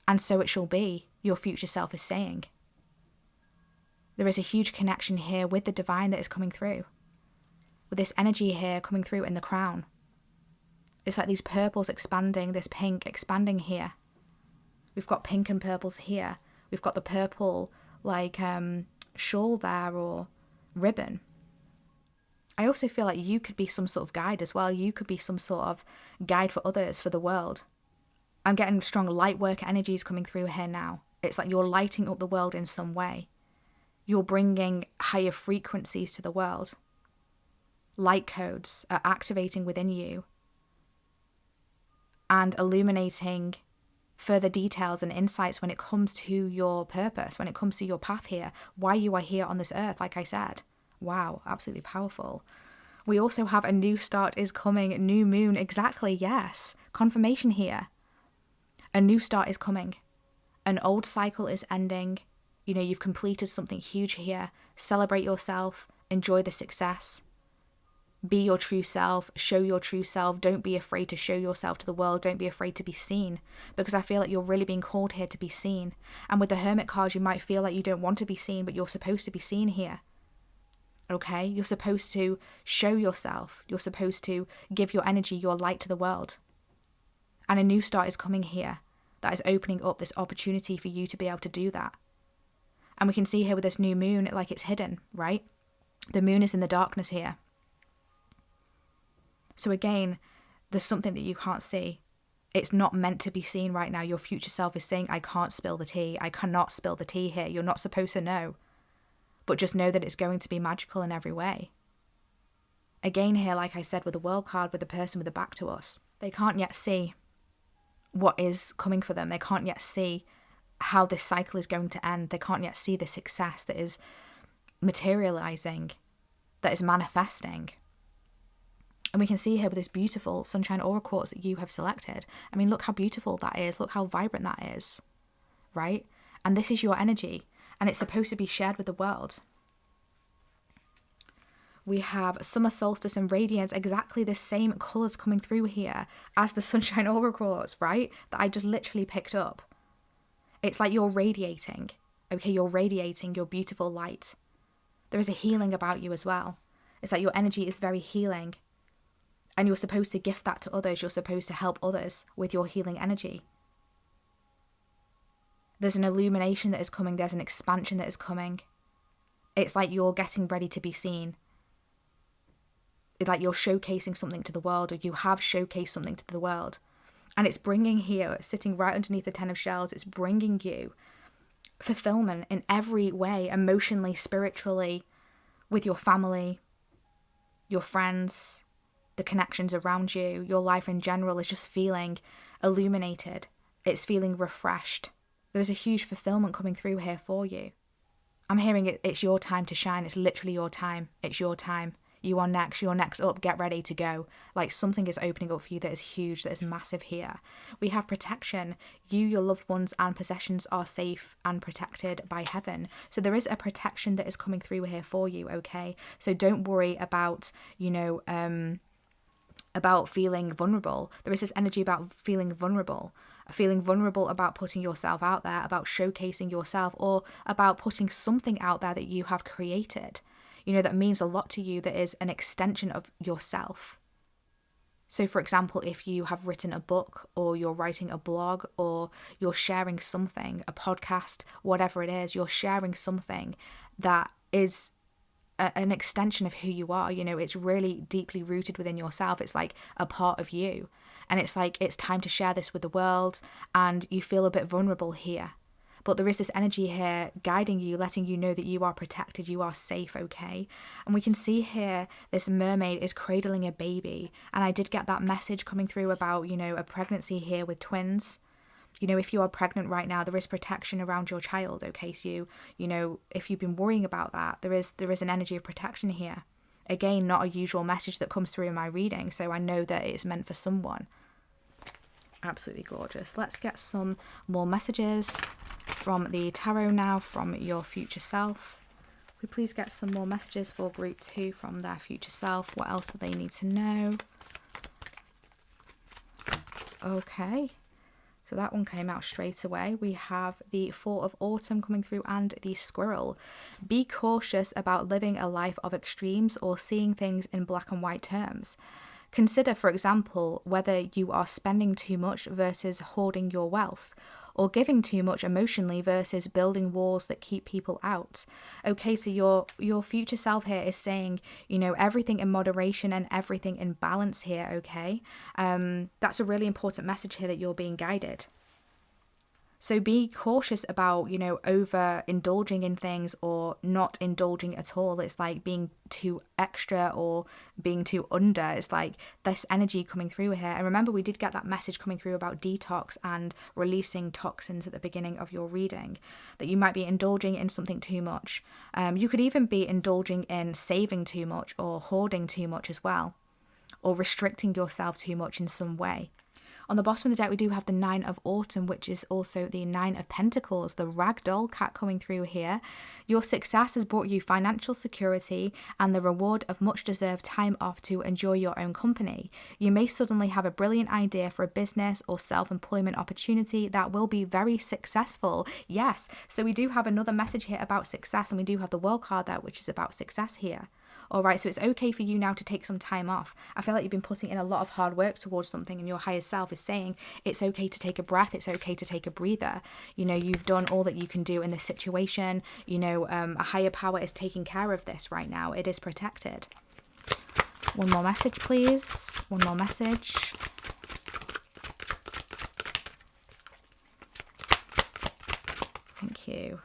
And so it shall be, your future self is saying. There is a huge connection here with the divine that is coming through, with this energy here coming through in the crown. It's like these purples expanding, this pink expanding here. We've got pink and purples here. We've got the purple shawl there or ribbon. I also feel like you could be some sort of guide as well. You could be some sort of guide for others, for the world. I'm getting strong light work energies coming through here now. It's like you're lighting up the world in some way. You're bringing higher frequencies to the world. Light codes are activating within you and illuminating further details and insights when it comes to your purpose, when it comes to your path here, why you are here on this earth, like I said. Wow, absolutely powerful. We also have a new start is coming, new moon, exactly, yes. Confirmation here. A new start is coming. An old cycle is ending. You've completed something huge here. Celebrate yourself, enjoy the success. Be your true self, show your true self. Don't be afraid to show yourself to the world. Don't be afraid to be seen, because I feel like you're really being called here to be seen. And with the Hermit card, you might feel like you don't want to be seen, but you're supposed to be seen here. okay? You're supposed to show yourself. You're supposed to give your energy, your light to the world. And a new start is coming here that is opening up this opportunity for you to be able to do that. And we can see here with this new moon, like it's hidden, right? The moon is in the darkness here. So again, there's something that you can't see. It's not meant to be seen right now. Your future self is saying, I can't spill the tea. I cannot spill the tea here. You're not supposed to know. But just know that it's going to be magical in every way. Again here, like I said, with the World card, with the person with the back to us, they can't yet see what is coming for them. They can't yet see how this cycle is going to end. They can't yet see the success that is materializing, that is manifesting. And we can see here with this beautiful Sunshine Aura Quartz that you have selected. I mean, look how beautiful that is. Look how vibrant that is, right? And this is your energy, and it's supposed to be shared with the world. We have Summer Solstice and Radiance, exactly the same colours coming through here as the Sunshine Aura Quartz, right? That I just literally picked up. It's like you're radiating, okay? You're radiating your beautiful light. There is a healing about you as well. It's like your energy is very healing. And you're supposed to gift that to others. You're supposed to help others with your healing energy. There's an illumination that is coming. There's an expansion that is coming. It's like you're getting ready to be seen. It's like you're showcasing something to the world, or you have showcased something to the world. And it's bringing here, sitting right underneath the Ten of Shells, it's bringing you fulfillment in every way, emotionally, spiritually, with your family, your friends, the connections around you. Your life in general is just feeling illuminated. It's feeling refreshed. There's a huge fulfillment coming through here for you. I'm hearing it's your time to shine. It's literally your time. It's your time. You are next. You're next up. Get ready to go. Like something is opening up for you that is huge, that is massive here. We have protection. You, your loved ones and possessions are safe and protected by heaven. So there is a protection that is coming through here for you, okay? So don't worry about, about feeling vulnerable. There is this energy about feeling vulnerable about putting yourself out there, about showcasing yourself, or about putting something out there that you have created, that means a lot to you, that is an extension of yourself. So for example, if you have written a book, or you're writing a blog, or you're sharing something, a podcast, whatever it is, you're sharing something that is an extension of who you are. It's really deeply rooted within yourself. It's like a part of you. And it's like, it's time to share this with the world, and you feel a bit vulnerable here. But there is this energy here guiding you, letting you know that you are protected, you are safe, okay? And we can see here this mermaid is cradling a baby. And I did get that message coming through about, a pregnancy here with twins. If you are pregnant right now, there is protection around your child, okay? So if you've been worrying about that, there is an energy of protection here. Again, not a usual message that comes through in my reading, so I know that it's meant for someone. Absolutely gorgeous. Let's get some more messages from the tarot now, from your future self. Could we please get some more messages for group 2 from their future self? What else do they need to know? Okay. So that one came out straight away. We have the Four of Autumn coming through and the Squirrel. Be cautious about living a life of extremes or seeing things in black and white terms. Consider, for example, whether you are spending too much versus hoarding your wealth, or giving too much emotionally versus building walls that keep people out. Okay, so your future self here is saying, everything in moderation and everything in balance here, okay? That's a really important message here, that you're being guided. So be cautious about, over indulging in things or not indulging at all. It's like being too extra or being too under. It's like this energy coming through here. And remember, we did get that message coming through about detox and releasing toxins at the beginning of your reading, that you might be indulging in something too much. You could even be indulging in saving too much or hoarding too much as well, or restricting yourself too much in some way. On the bottom of the deck, we do have the Nine of Autumn, which is also the Nine of Pentacles, the ragdoll cat coming through here. Your success has brought you financial security and the reward of much deserved time off to enjoy your own company. You may suddenly have a brilliant idea for a business or self-employment opportunity that will be very successful. Yes, so we do have another message here about success, and we do have the World card there, which is about success here. All right, so it's okay for you now to take some time off. I feel like you've been putting in a lot of hard work towards something, and your higher self is saying it's okay to take a breath. It's okay to take a breather. You know, you've done all that you can do in this situation. You know, a higher power is taking care of this right now. It is protected. One more message, please. One more message. Thank you.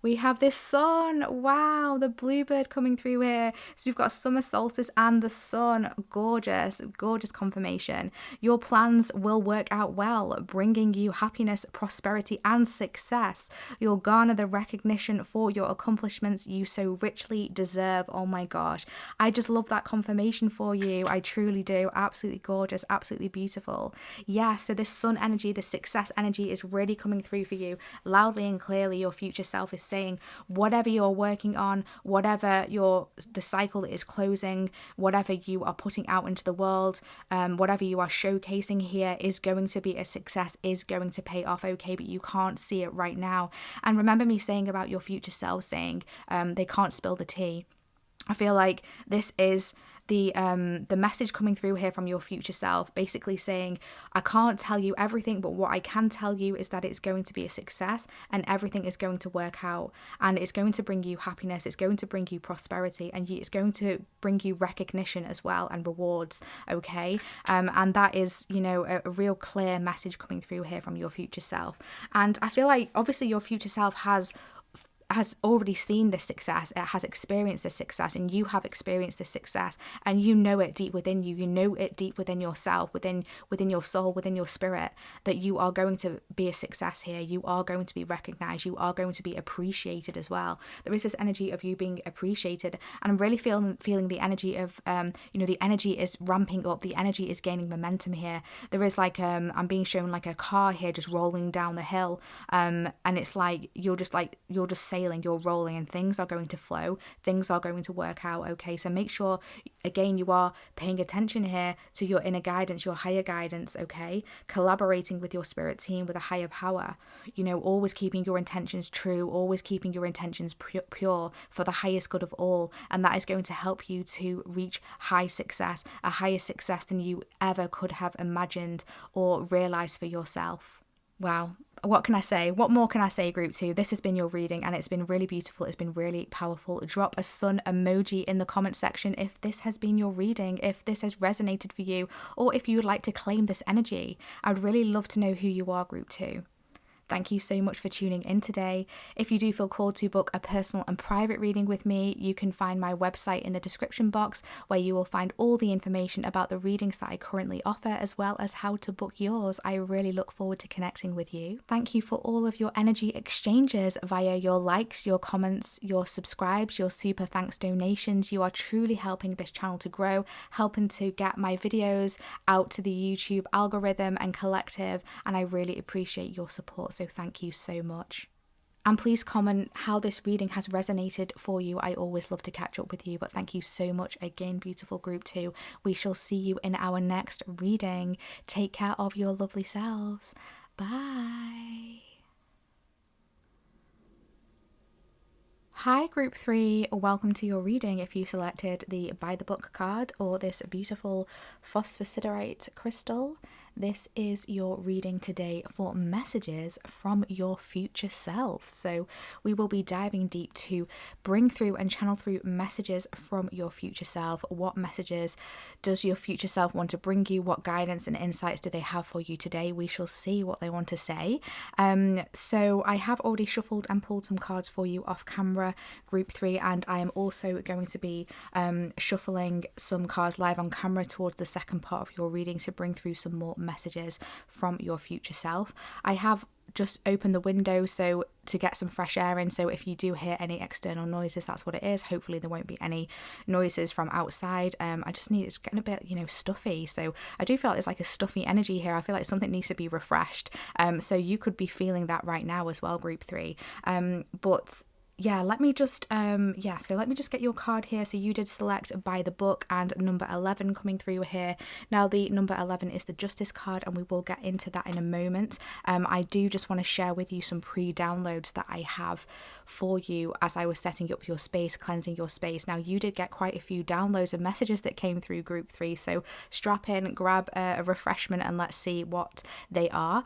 We have this sun. Wow, the bluebird coming through here. So we've got summer solstice and the sun. Gorgeous, gorgeous confirmation. Your plans will work out well, bringing you happiness, prosperity, and success. You'll garner the recognition for your accomplishments you so richly deserve. Oh my gosh. I just love that confirmation for you. I truly do. Absolutely gorgeous, absolutely beautiful. Yeah, so this sun energy, the success energy is really coming through for you loudly and clearly. Your future self is saying whatever you're working on, whatever the cycle that is closing, whatever you are putting out into the world, whatever you are showcasing here is going to be a success, is going to pay off, okay, but you can't see it right now. And remember me saying about your future self saying they can't spill the tea. I feel like this is the message coming through here from your future self, basically saying, I can't tell you everything, but what I can tell you is that it's going to be a success and everything is going to work out, and it's going to bring you happiness, it's going to bring you prosperity, and it's going to bring you recognition as well and rewards, okay? And that is, you know, a real clear message coming through here from your future self. And I feel like obviously your future self has already seen this success, it has experienced this success, and you have experienced this success, and you know it deep within you, you know it deep within yourself, within your soul, within your spirit, that you are going to be a success here, you are going to be recognized, you are going to be appreciated as well. There is this energy of you being appreciated, and I'm really feeling the energy of you know, the energy is ramping up, the energy is gaining momentum here. There is like I'm being shown like a car here just rolling down the hill, and it's like you're just sailing, you're rolling, and things are going to flow, things are going to work out, okay? So make sure, again, you are paying attention here to your inner guidance, your higher guidance, okay? Collaborating with your spirit team, with a higher power, you know, always keeping your intentions true, always keeping your intentions pure for the highest good of all, and that is going to help you to reach high success, a higher success than you ever could have imagined or realized for yourself. Wow. What can I say? What more can I say, group 2? This has been your reading, and it's been really beautiful. It's been really powerful. Drop a sun emoji in the comment section if this has been your reading, if this has resonated for you, or if you would like to claim this energy. I'd really love to know who you are, group 2. Thank you so much for tuning in today. If you do feel called to book a personal and private reading with me, you can find my website in the description box, where you will find all the information about the readings that I currently offer, as well as how to book yours. I really look forward to connecting with you. Thank you for all of your energy exchanges via your likes, your comments, your subscribes, your super thanks donations. You are truly helping this channel to grow, helping to get my videos out to the YouTube algorithm and collective, and I really appreciate your support. So thank you so much. And please comment how this reading has resonated for you. I always love to catch up with you, but thank you so much again, beautiful group 2. We shall see you in our next reading. Take care of your lovely selves. Bye. Hi group 3, welcome to your reading if you selected the By the Book card or this beautiful phosphosiderite crystal. This is your reading today for messages from your future self. So we will be diving deep to bring through and channel through messages from your future self. What messages does your future self want to bring you? What guidance and insights do they have for you today? We shall see what they want to say. So I have already shuffled and pulled some cards for you off camera, group 3, and I am also going to be shuffling some cards live on camera towards the second part of your reading to bring through some more messages from your future self. I have just opened the window so to get some fresh air in, so if you do hear any external noises, that's what it is. Hopefully there won't be any noises from outside. I just need, it's getting a bit, you know, stuffy, so I do feel like there's like a stuffy energy here. I feel like something needs to be refreshed, so you could be feeling that right now as well, group 3. But yeah, let me just so let me just get your card here. So you did select by the book, and number 11 coming through here. Now the number 11 is the Justice card, and we will get into that in a moment. I do just want to share with you some pre-downloads that I have for you as I was setting up your space, cleansing your space. Now you did get quite a few downloads and messages that came through group 3, so strap in, grab a refreshment, and let's see what they are.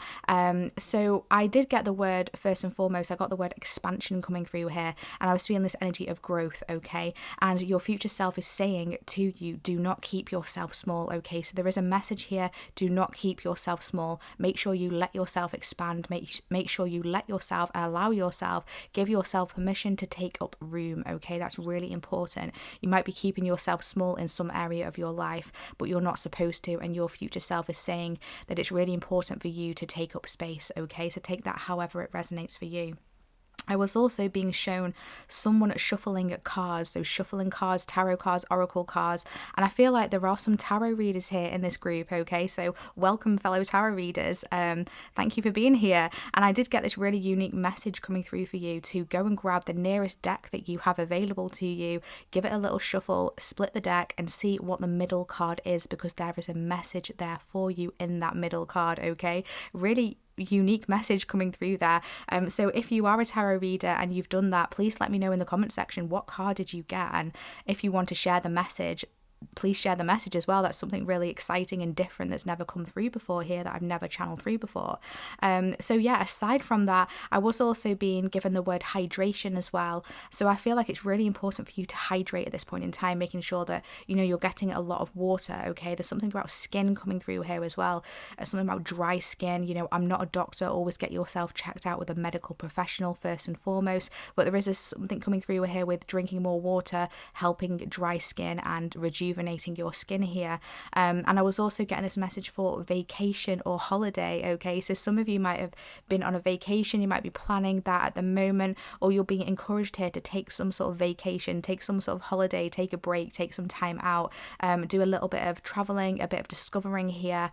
So I did get the word, first and foremost, I got the word expansion coming through here, and I was feeling this energy of growth, okay? And your future self is saying to you, do not keep yourself small, okay? So there is a message here, do not keep yourself small. Make sure you let yourself expand. Make sure you let yourself, allow yourself, give yourself permission to take up room, okay? That's really important. You might be keeping yourself small in some area of your life, but you're not supposed to, and your future self is saying that it's really important for you to take up space, okay? So take that however it resonates for you. I was also being shown someone shuffling cards, so shuffling cards, tarot cards, oracle cards, and I feel like there are some tarot readers here in this group, okay? So welcome, fellow tarot readers. Thank you for being here. And I did get this really unique message coming through for you to go and grab the nearest deck that you have available to you, give it a little shuffle, split the deck, and see what the middle card is, because there is a message there for you in that middle card, okay? Really unique message coming through there. So if you are a tarot reader and you've done that, please let me know in the comment section what card did you get, and if you want to share the message, please share the message as well. That's something really exciting and different that's never come through before here, that I've never channeled through before. So yeah, aside from that, I was also being given the word hydration as well. So I feel like it's really important for you to hydrate at this point in time, making sure that, you know, you're getting a lot of water, okay? There's something about skin coming through here as well, something about dry skin. You know, I'm not a doctor, always get yourself checked out with a medical professional first and foremost, but there is something coming through here with drinking more water, helping dry skin and rejuvenating your skin here. And I was also getting this message for vacation or holiday, okay? So some of you might have been on a vacation, you might be planning that at the moment, or you're being encouraged here to take some sort of vacation, take some sort of holiday, take a break, take some time out, do a little bit of traveling, a bit of discovering here.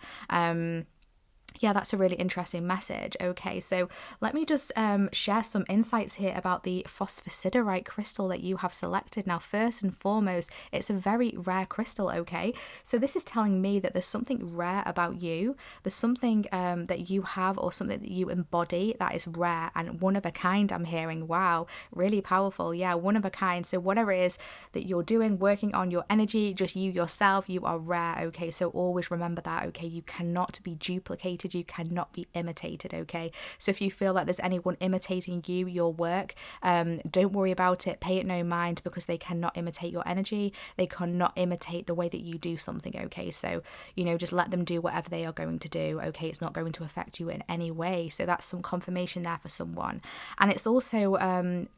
Yeah, that's a really interesting message. Okay, so let me just share some insights here about the phosphosiderite crystal that you have selected. Now, first and foremost, it's a very rare crystal, okay? So this is telling me that there's something rare about you. There's something that you have, or something that you embody that is rare and one of a kind, I'm hearing. Wow, really powerful. Yeah, one of a kind. So whatever it is that you're doing, working on your energy, just you yourself, you are rare, okay? So always remember that, okay? You cannot be duplicated. You cannot be imitated, okay? So if you feel like there's anyone imitating you, your work, don't worry about it. Pay it no mind, because they cannot imitate your energy. They cannot imitate the way that you do something, okay? So, you know, just let them do whatever they are going to do, okay? It's not going to affect you in any way. So that's some confirmation there for someone. And it's also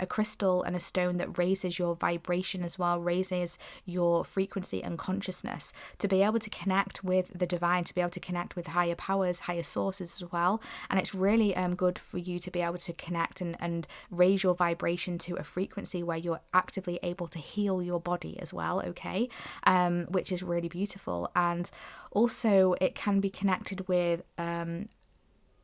a crystal and a stone that raises your vibration as well, raises your frequency and consciousness, to be able to connect with the divine, to be able to connect with higher powers, higher sources as well. And it's really good for you to be able to connect and raise your vibration to a frequency where you're actively able to heal your body as well, okay? Which is really beautiful. And also it can be connected with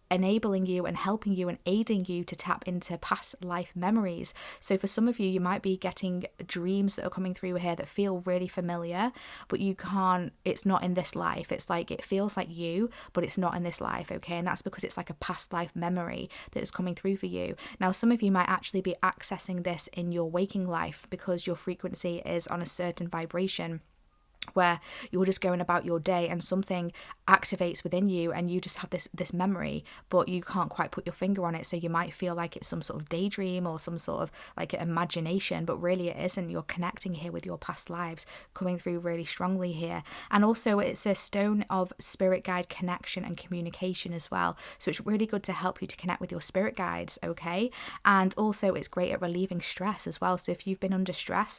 enabling you and helping you and aiding you to tap into past life memories. So for some of you, you might be getting dreams that are coming through here that feel really familiar, but you can't, it's not in this life. It's like, it feels like you, but it's not in this life, okay? And that's because it's like a past life memory that is coming through for you. Now, some of you might actually be accessing this in your waking life, because your frequency is on a certain vibration, where you're just going about your day and something activates within you and you just have this memory, but you can't quite put your finger on it. So you might feel like it's some sort of daydream or some sort of like imagination, but really it isn't. You're connecting here with your past lives coming through really strongly here. And also it's a stone of spirit guide connection and communication as well. So it's really good to help you to connect with your spirit guides, okay? And also it's great at relieving stress as well. So if you've been under stress,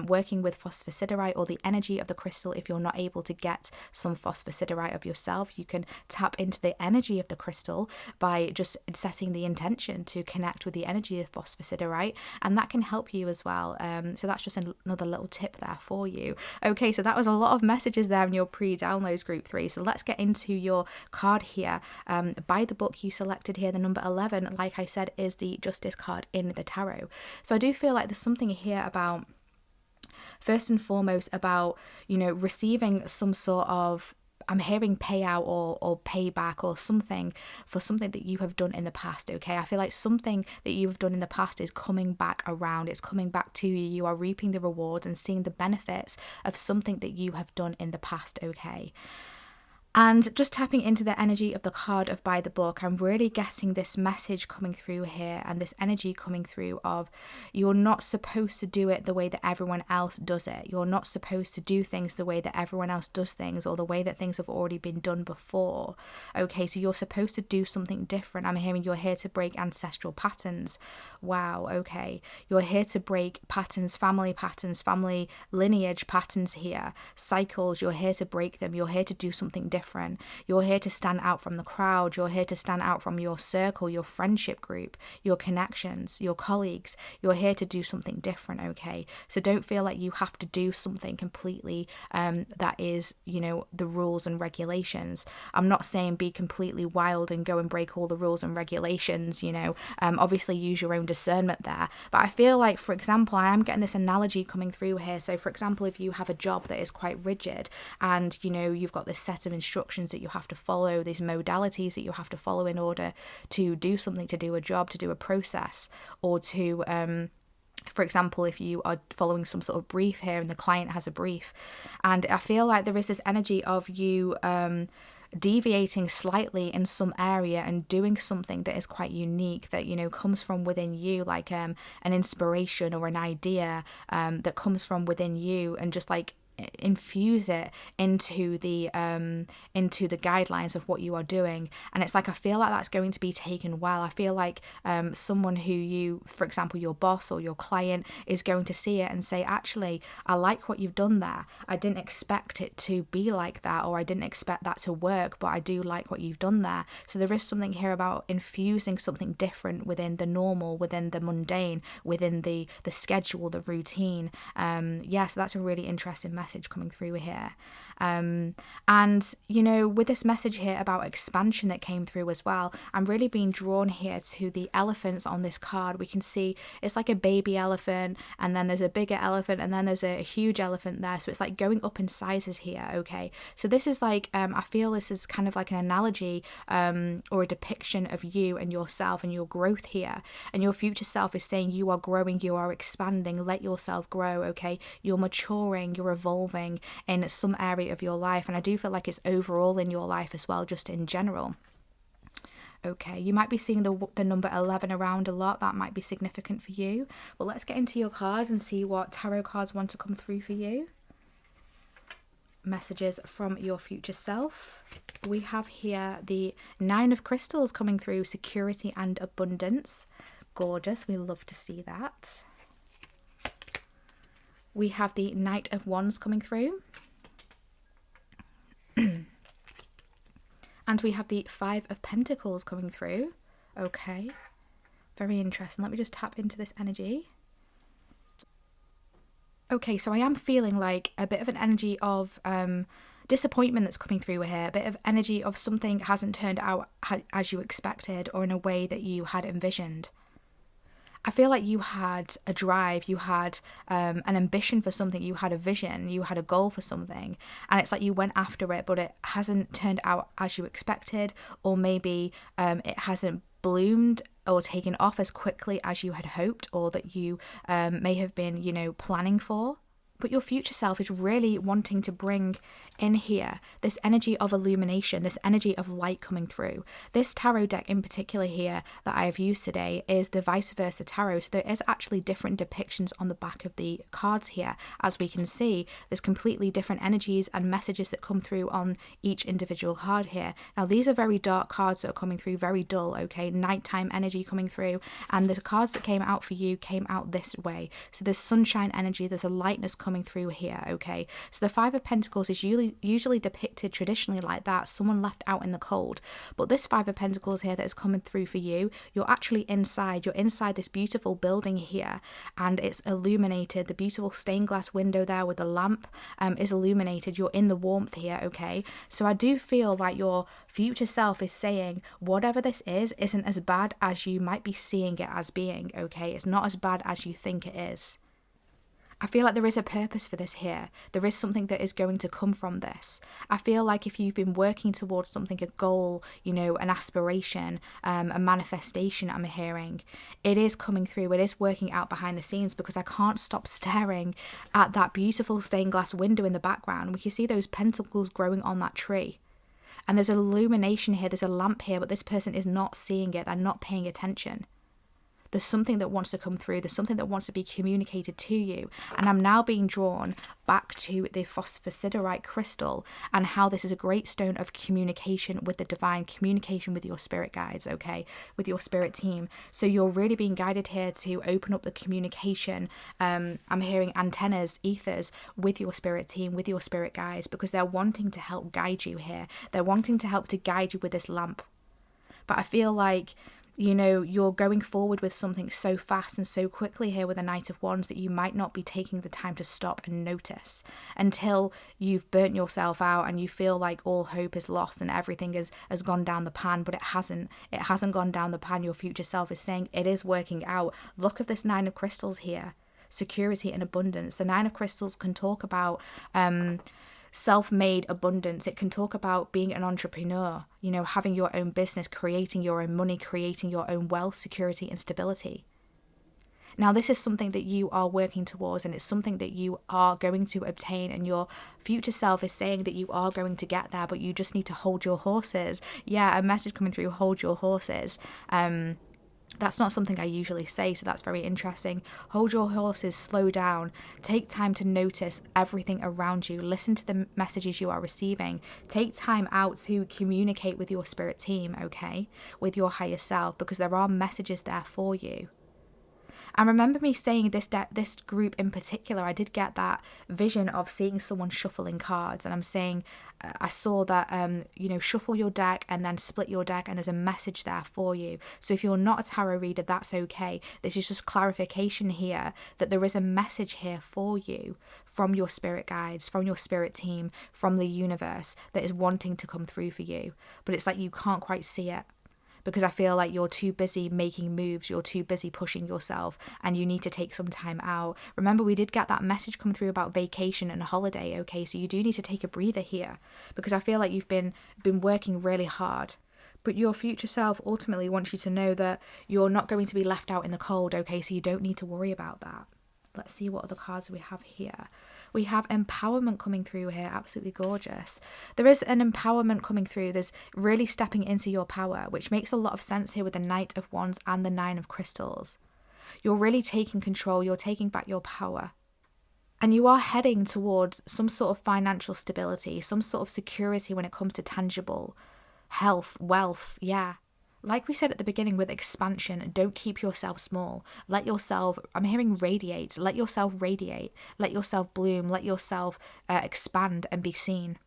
working with phosphosiderite or the energy of the crystal crystal. If you're not able to get some phosphosiderite of yourself, you can tap into the energy of the crystal by just setting the intention to connect with the energy of phosphosiderite, and that can help you as well. So that's just another little tip there for you. Okay, so that was a lot of messages there in your pre-downloads group 3. So let's get into your card here. By the book you selected here, the number 11, like I said, is the Justice card in the tarot. So I do feel like there's something here about, first and foremost, about, you know, receiving some sort of, I'm hearing payout or payback or something for something that you have done in the past, okay? I feel like something that you have done in the past is coming back around. It's coming back to you. You are reaping the rewards and seeing the benefits of something that you have done in the past, okay? And just tapping into the energy of the card of By the Book, I'm really getting this message coming through here, and this energy coming through of, you're not supposed to do it the way that everyone else does it. You're not supposed to do things the way that everyone else does things, or the way that things have already been done before. Okay, so you're supposed to do something different. I'm hearing you're here to break ancestral patterns. Wow, okay. You're here to break patterns, family lineage patterns here, cycles. You're here to break them. You're here to do something different. You're here to stand out from the crowd. You're here to stand out from your circle, your friendship group, your connections, your colleagues. You're here to do something different, okay? So don't feel like you have to do something completely that is, you know, the rules and regulations. I'm not saying be completely wild and go and break all the rules and regulations, you know. Obviously use your own discernment there. But I feel like, for example, I am getting this analogy coming through here. So for example, if you have a job that is quite rigid and, you know, you've got this set of instructions that you have to follow, these modalities that you have to follow in order to do something, to do a job, to do a process, or to for example, if you are following some sort of brief here and the client has a brief, and I feel like there is this energy of you deviating slightly in some area and doing something that is quite unique, that, you know, comes from within you, like an inspiration or an idea that comes from within you, and just like infuse it into the guidelines of what you are doing. And it's like, I feel like that's going to be taken well. I feel like someone who you, for example, your boss or your client, is going to see it and say, actually, I like what you've done there. I didn't expect it to be like that, or I didn't expect that to work, but I do like what you've done there. So there is something here about infusing something different within the normal, within the mundane, within the schedule, the routine. So that's a really interesting message coming through here. And, you know, with this message here about expansion that came through as well, I'm really being drawn here to the elephants on this card. We can see it's like a baby elephant, and then there's a bigger elephant, and then there's a huge elephant there. So it's like going up in sizes here, okay? So this is like, I feel this is kind of like an analogy or a depiction of you and yourself and your growth here. And your future self is saying you are growing, you are expanding, let yourself grow, okay? You're maturing, you're evolving in some area of your life, and I do feel like it's overall in your life as well, just in general. Okay, you might be seeing the number 11 around a lot. That might be significant for you. But let's get into your cards and see what tarot cards want to come through for you. Messages from your future self. We have here the 9 of Crystals coming through, security and abundance. Gorgeous, we love to see that. We have the Knight of Wands coming through. And we have the 5 of Pentacles coming through. Okay, very interesting. Let me just tap into this energy. Okay, so I am feeling like a bit of an energy of disappointment that's coming through here, a bit of energy of something hasn't turned out as you expected or in a way that you had envisioned. I feel like you had a drive, you had an ambition for something, you had a vision, you had a goal for something, and it's like you went after it, but it hasn't turned out as you expected, or maybe it hasn't bloomed or taken off as quickly as you had hoped, or that you may have been, you know, planning for. But your future self is really wanting to bring in here this energy of illumination, this energy of light coming through. This tarot deck in particular here that I have used today is the Vice Versa Tarot. So there is actually different depictions on the back of the cards here. As we can see, there's completely different energies and messages that come through on each individual card here. Now, these are very dark cards that are coming through, very dull, okay? Nighttime energy coming through. And the cards that came out for you came out this way. So there's sunshine energy, there's a lightness coming coming through here, okay? So the Five of Pentacles is usually depicted traditionally like that, someone left out in the cold. But this Five of Pentacles here that is coming through for you, you're actually inside. You're inside this beautiful building here, and it's illuminated. The beautiful stained glass window there with the lamp is illuminated. You're in the warmth here, okay? So I do feel like your future self is saying, whatever this is, isn't as bad as you might be seeing it as being, okay? It's not as bad as you think it is. I feel like there is a purpose for this here. There is something that is going to come from this. I feel like if you've been working towards something, a goal, you know, an aspiration, a manifestation, I'm hearing, it is coming through. It is working out behind the scenes, because I can't stop staring at that beautiful stained glass window in the background. We can see those pentacles growing on that tree. And there's an illumination here. There's a lamp here, but this person is not seeing it. They're not paying attention. There's something that wants to come through. There's something that wants to be communicated to you. And I'm now being drawn back to the phosphosiderite crystal, and how this is a great stone of communication with the divine, communication with your spirit guides, okay, with your spirit team. So you're really being guided here to open up the communication. I'm hearing antennas, ethers with your spirit team, with your spirit guides, because they're wanting to help guide you here. They're wanting to help to guide you with this lamp. But I feel like, you know, you're going forward with something so fast and so quickly here with a Knight of Wands that you might not be taking the time to stop and notice until you've burnt yourself out and you feel like all hope is lost and everything has gone down the pan. But it hasn't gone down the pan. Your future self is saying it is working out. Look at this Nine of Crystals here. Security and abundance. The Nine of Crystals can talk about self-made abundance. It can talk about being an entrepreneur, you know, having your own business, creating your own money, creating your own wealth, security and stability. Now, this is something that you are working towards, and it's something that you are going to obtain, and your future self is saying that you are going to get there, but you just need to hold your horses. Yeah, a message coming through, hold your horses. That's not something I usually say, so that's very interesting. Hold your horses, slow down, take time to notice everything around you, listen to the messages you are receiving, take time out to communicate with your spirit team, okay, with your higher self, because there are messages there for you. And remember me saying this group in particular, I did get that vision of seeing someone shuffling cards, and I'm saying I saw that, you know, shuffle your deck and then split your deck, and there's a message there for you. So if you're not a tarot reader, that's okay. This is just clarification here that there is a message here for you from your spirit guides, from your spirit team, from the universe that is wanting to come through for you. But it's like you can't quite see it, because I feel like you're too busy making moves, you're too busy pushing yourself, and you need to take some time out. Remember, we did get that message come through about vacation and holiday, okay? So you do need to take a breather here, because I feel like you've been working really hard. But your future self ultimately wants you to know that you're not going to be left out in the cold, okay? So you don't need to worry about that. Let's see what other cards we have here. We have empowerment coming through here. Absolutely gorgeous. There is an empowerment coming through. There's really stepping into your power, which makes a lot of sense here with the Knight of Wands and the Nine of Crystals. You're really taking control. You're taking back your power. And you are heading towards some sort of financial stability, some sort of security when it comes to tangible health, wealth. Yeah. Like we said at the beginning with expansion, don't keep yourself small. Let yourself, I'm hearing radiate, let yourself radiate, let yourself bloom, let yourself expand and be seen.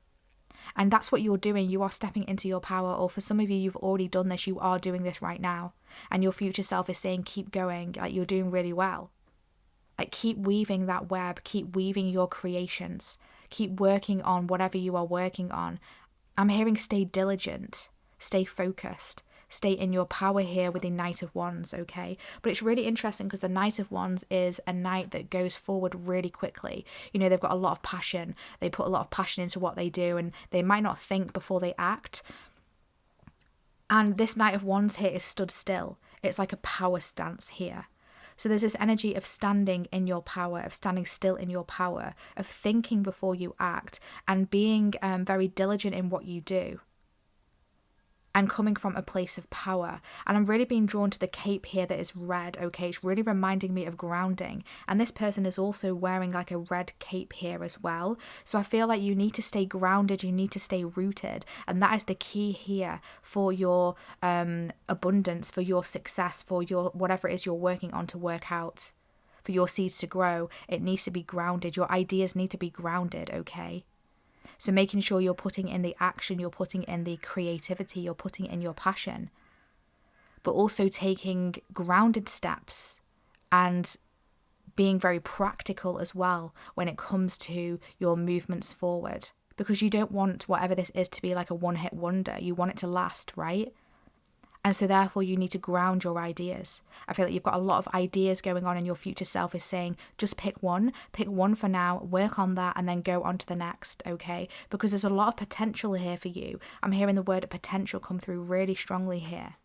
And that's what you're doing. You are stepping into your power, or for some of you, you've already done this. You are doing this right now. And your future self is saying, keep going, like you're doing really well. Like keep weaving that web, keep weaving your creations, keep working on whatever you are working on. I'm hearing stay diligent, stay focused. Stay in your power here with the Knight of Wands, okay? But it's really interesting because the Knight of Wands is a knight that goes forward really quickly. You know, they've got a lot of passion. They put a lot of passion into what they do, and they might not think before they act. And this Knight of Wands here is stood still. It's like a power stance here. So there's this energy of standing in your power, of standing still in your power, of thinking before you act, and being very diligent in what you do. And coming from a place of power. And I'm really being drawn to the cape here that is red, okay? It's really reminding me of grounding. And this person is also wearing like a red cape here as well. So I feel like you need to stay grounded, you need to stay rooted. And that is the key here for your abundance, for your success, for your whatever it is you're working on to work out. for your seeds to grow, it needs to be grounded. Your ideas need to be grounded, okay? So making sure you're putting in the action, you're putting in the creativity, you're putting in your passion, but also taking grounded steps and being very practical as well when it comes to your movements forward. Because you don't want whatever this is to be like a one-hit wonder. You want it to last, right? And so therefore you need to ground your ideas. I feel like you've got a lot of ideas going on and your future self is saying, just pick one for now, work on that, and then go on to the next, okay? Because there's a lot of potential here for you. I'm hearing the word potential come through really strongly here.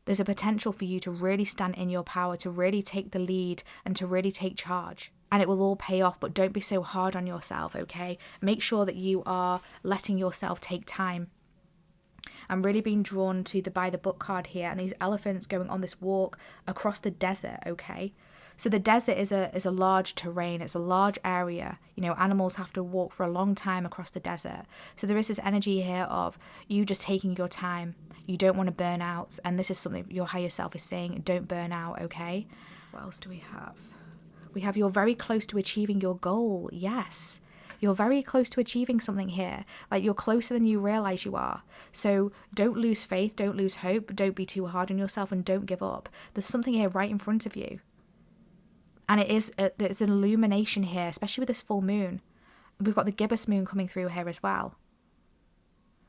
There's a potential for you to really stand in your power, to really take the lead and to really take charge. And it will all pay off, but don't be so hard on yourself, okay? Make sure that you are letting yourself take time. I'm really being drawn to the by the book card here, and these elephants going on this walk across the desert, okay? So the desert is a large terrain, it's a large area. You know, animals have to walk for a long time across the desert. So there is this energy here of you just taking your time. You don't want to burn out, and this is something your higher self is saying, don't burn out, okay? What else do we have? We have you're very close to achieving your goal. Yes. You're very close to achieving something here. Like, you're closer than you realize you are. So don't lose faith, don't lose hope, don't be too hard on yourself, and don't give up. There's something here right in front of you. And there's an illumination here, especially with this full moon. We've got the gibbous moon coming through here as well.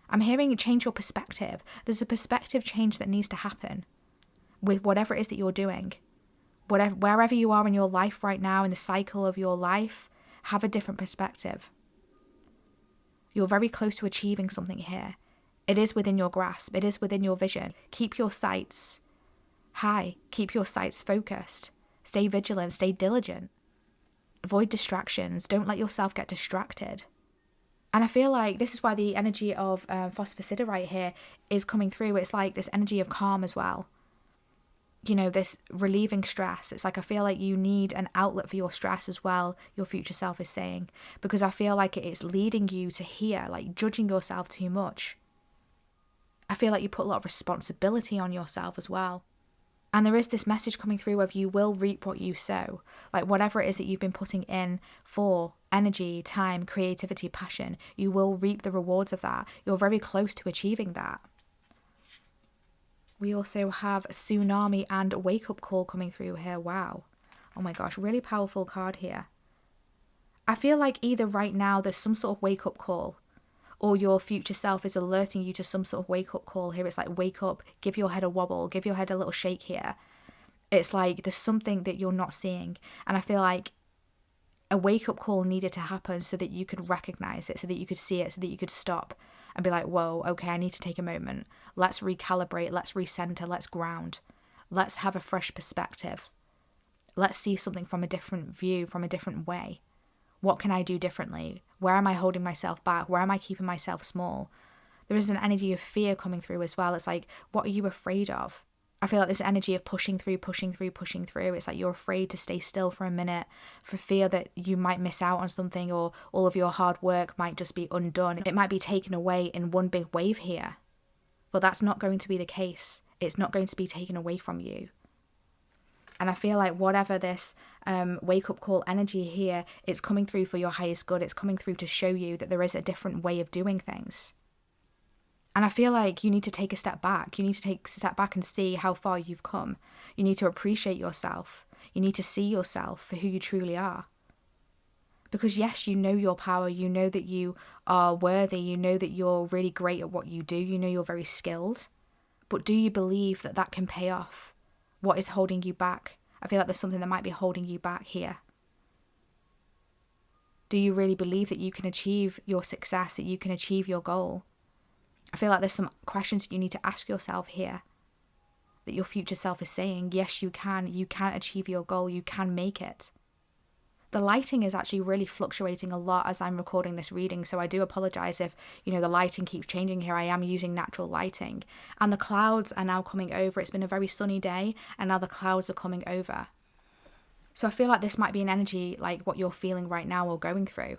I'm hearing change your perspective. There's a perspective change that needs to happen with whatever it is that you're doing. Wherever you are in your life right now, in the cycle of your life, have a different perspective. You're very close to achieving something here. It is within your grasp. It is within your vision. Keep your sights high. Keep your sights focused. Stay vigilant. Stay diligent. Avoid distractions. Don't let yourself get distracted. And I feel like this is why the energy of phosphosiderite here is coming through. It's like this energy of calm as well. You know, this relieving stress. It's like I feel like you need an outlet for your stress as well, your future self is saying. Because I feel like it's leading you to here, like judging yourself too much. I feel like you put a lot of responsibility on yourself as well. And there is this message coming through of you will reap what you sow. Like whatever it is that you've been putting in for energy, time, creativity, passion, you will reap the rewards of that. You're very close to achieving that. We also have Tsunami and Wake Up Call coming through here. Wow. Oh my gosh, really powerful card here. I feel like either right now there's some sort of wake up call, or your future self is alerting you to some sort of wake up call here. It's like, wake up, give your head a wobble, give your head a little shake here. It's like there's something that you're not seeing. And I feel like a wake up call needed to happen so that you could recognize it, so that you could see it, so that you could stop and be like, whoa, okay, I need to take a moment. Let's recalibrate, let's recenter, let's ground. Let's have a fresh perspective. Let's see something from a different view, from a different way. What can I do differently? Where am I holding myself back? Where am I keeping myself small? There is an energy of fear coming through as well. It's like, what are you afraid of? I feel like this energy of pushing through. It's like you're afraid to stay still for a minute for fear that you might miss out on something, or all of your hard work might just be undone. It might be taken away in one big wave here. But that's not going to be the case. It's not going to be taken away from you. And I feel like whatever this wake-up call energy here, it's coming through for your highest good. It's coming through to show you that there is a different way of doing things. And I feel like you need to take a step back. You need to take a step back and see how far you've come. You need to appreciate yourself. You need to see yourself for who you truly are. Because yes, you know your power. You know that you are worthy. You know that you're really great at what you do. You know you're very skilled. But do you believe that that can pay off? What is holding you back? I feel like there's something that might be holding you back here. Do you really believe that you can achieve your success, that you can achieve your goal? I feel like there's some questions that you need to ask yourself here, that your future self is saying, yes, you can achieve your goal, you can make it. The lighting is actually really fluctuating a lot as I'm recording this reading, so I do apologize if, the lighting keeps changing here. I am using natural lighting. And the clouds are now coming over. It's been a very sunny day, and now the clouds are coming over. So I feel like this might be an energy like what you're feeling right now or going through.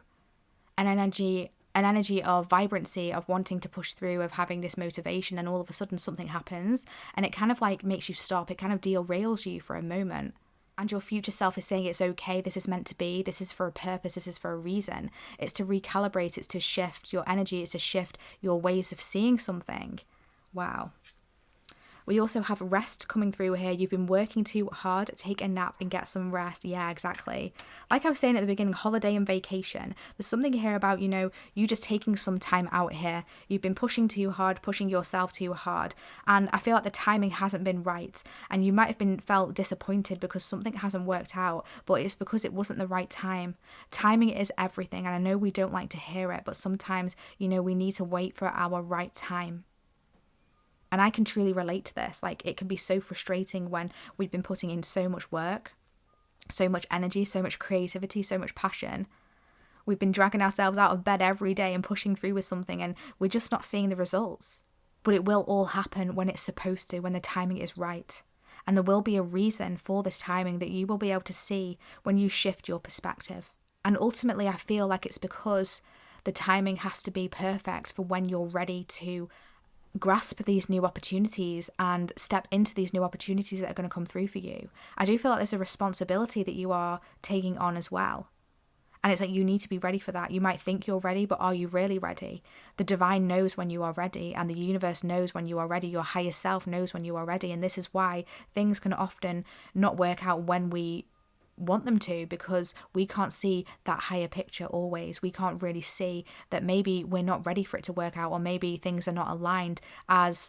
An energy of vibrancy, of wanting to push through, of having this motivation, and all of a sudden something happens, and it kind of like makes you stop. It kind of derails you for a moment. And your future self is saying it's okay, this is meant to be, this is for a purpose, this is for a reason. It's to recalibrate, it's to shift your energy, it's to shift your ways of seeing something. Wow. We also have rest coming through here. You've been working too hard. Take a nap and get some rest. Yeah, exactly. Like I was saying at the beginning, holiday and vacation. There's something here about, you just taking some time out here. You've been pushing too hard, pushing yourself too hard. And I feel like the timing hasn't been right. And you might have been felt disappointed because something hasn't worked out, but it's because it wasn't the right time. Timing is everything. And I know we don't like to hear it, but sometimes, we need to wait for our right time. And I can truly relate to this. Like, it can be so frustrating when we've been putting in so much work, so much energy, so much creativity, so much passion. We've been dragging ourselves out of bed every day and pushing through with something, and we're just not seeing the results. But it will all happen when it's supposed to, when the timing is right. And there will be a reason for this timing that you will be able to see when you shift your perspective. And ultimately, I feel like it's because the timing has to be perfect for when you're ready to grasp these new opportunities and step into these new opportunities that are going to come through for you. I do feel like there's a responsibility that you are taking on as well. And it's like you need to be ready for that. You might think you're ready, but are you really ready? The divine knows when you are ready, and the universe knows when you are ready. Your higher self knows when you are ready. And this is why things can often not work out when we want them to, because we can't see that higher picture always. We can't really see that maybe we're not ready for it to work out, or maybe things are not aligned as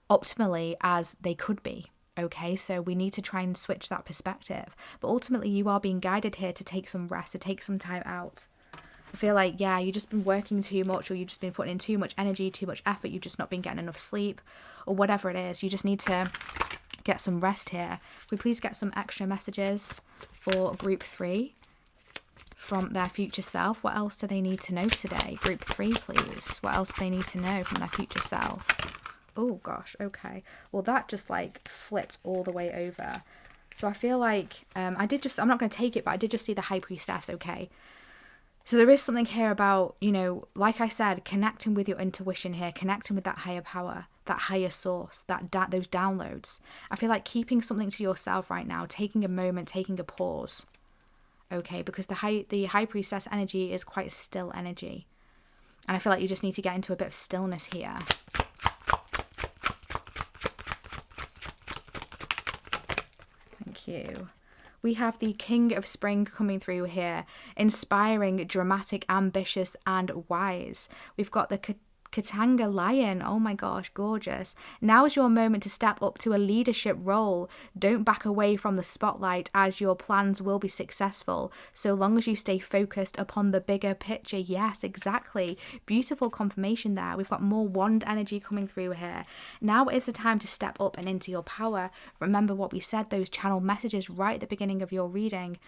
optimally as they could be. Okay, so we need to try and switch that perspective. But ultimately, you are being guided here to take some rest, to take some time out. I feel like, you've just been working too much, or you've just been putting in too much energy, too much effort, you've just not been getting enough sleep, or whatever it is. You just need to get some rest here. Could we please get some extra messages for group 3 from their future self? What else do they need to know today? Group 3, please. What else do they need to know from their future self? Oh gosh, okay. Well, that just flipped all the way over. So I feel like I'm not going to take it, but I did just see the High Priestess, okay? So there is something here about, like I said, connecting with your intuition here, connecting with that higher power, that higher source, those downloads. I feel like keeping something to yourself right now, taking a moment, taking a pause, okay? Because the High Priestess energy is quite a still energy. And I feel like you just need to get into a bit of stillness here. Thank you. We have the King of Spring coming through here. Inspiring, dramatic, ambitious, and wise. We've got the Katanga Lion. Oh my gosh, gorgeous. Now is your moment to step up to a leadership role. Don't back away from the spotlight, as your plans will be successful, so long as you stay focused upon the bigger picture. Yes, exactly. Beautiful confirmation there. We've got more wand energy coming through here. Now is the time to step up and into your power. Remember what we said, those channel messages right at the beginning of your reading.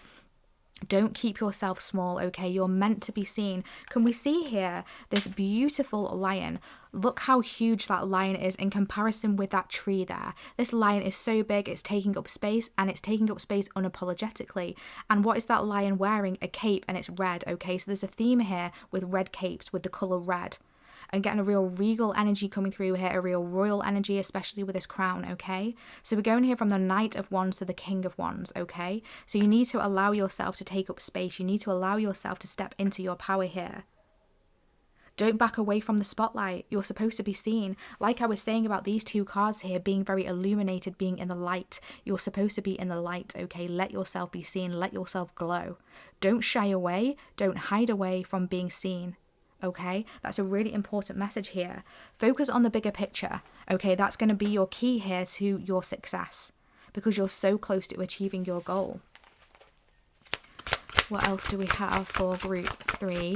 Don't keep yourself small, okay? You're meant to be seen. Can we see here this beautiful lion? Look how huge that lion is in comparison with that tree there. This lion is so big, it's taking up space, and it's taking up space unapologetically. And what is that lion wearing? A cape, and it's red, okay? So there's a theme here with red capes, with the colour red. And getting a real regal energy coming through here, a real royal energy, especially with this crown, okay? So we're going here from the Knight of Wands to the King of Wands, okay? So you need to allow yourself to take up space. You need to allow yourself to step into your power here. Don't back away from the spotlight. You're supposed to be seen. Like I was saying about these two cards here, being very illuminated, being in the light. You're supposed to be in the light, okay? Let yourself be seen. Let yourself glow. Don't shy away. Don't hide away from being seen. Okay, that's a really important message here. Focus on the bigger picture. Okay, that's going to be your key here to your success, because you're so close to achieving your goal. What else do we have for group 3?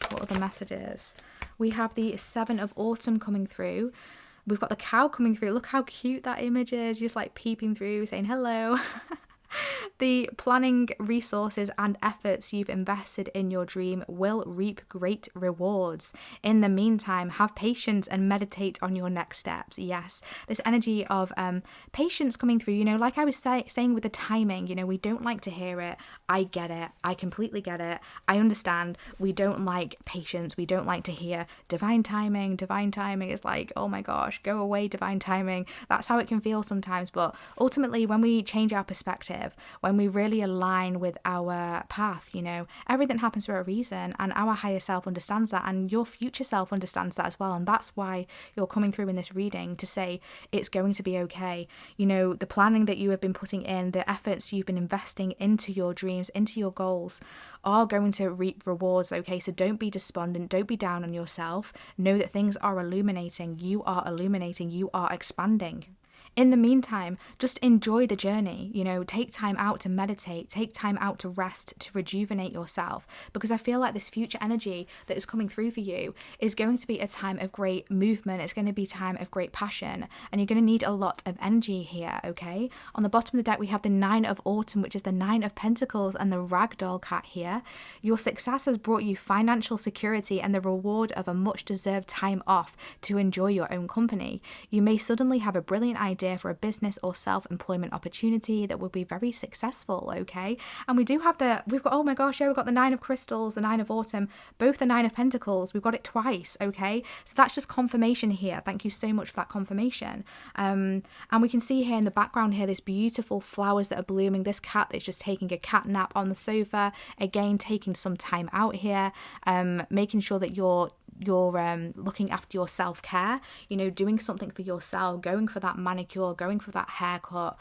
What are the messages? We have the 7 of Autumn coming through. We've got the cow coming through. Look how cute that image is, just peeping through, saying hello. The planning, resources and efforts you've invested in your dream will reap great rewards. In the meantime, have patience and meditate on your next steps. Yes, this energy of patience coming through, like I was saying with the timing, we don't like to hear it. I get it. I completely get it. I understand. We don't like patience. We don't like to hear divine timing. Divine timing is oh my gosh, go away, divine timing. That's how it can feel sometimes. But ultimately, when we change our perspective, when when we really align with our path. You know, everything happens for a reason, and our higher self understands that, and your future self understands that as well. And that's why you're coming through in this reading to say it's going to be okay. You know, the planning that you have been putting in, the efforts you've been investing into your dreams, into your goals, are going to reap rewards, okay? So don't be despondent, don't be down on yourself. Know that things are illuminating, you are expanding. In the meantime, just enjoy the journey, you know, take time out to meditate, take time out to rest, to rejuvenate yourself, because I feel like this future energy that is coming through for you is going to be a time of great movement. It's going to be a time of great passion, and you're going to need a lot of energy here, okay? On the bottom of the deck, we have the Nine of Autumn, which is the Nine of Pentacles, and the Ragdoll cat here. Your success has brought you financial security and the reward of a much deserved time off to enjoy your own company. You may suddenly have a brilliant idea for a business or self-employment opportunity that will be very successful, okay? And we've got, oh my gosh, yeah, we've got the Nine of Crystals, the Nine of Autumn, both the Nine of Pentacles. We've got it twice, okay? So that's just confirmation here. Thank you so much for that confirmation. And we can see here in the background here, this beautiful flowers that are blooming, this cat that's just taking a cat nap on the sofa, again, taking some time out here, making sure that you're looking after your self-care, you know, doing something for yourself, going for that manicure, going for that haircut,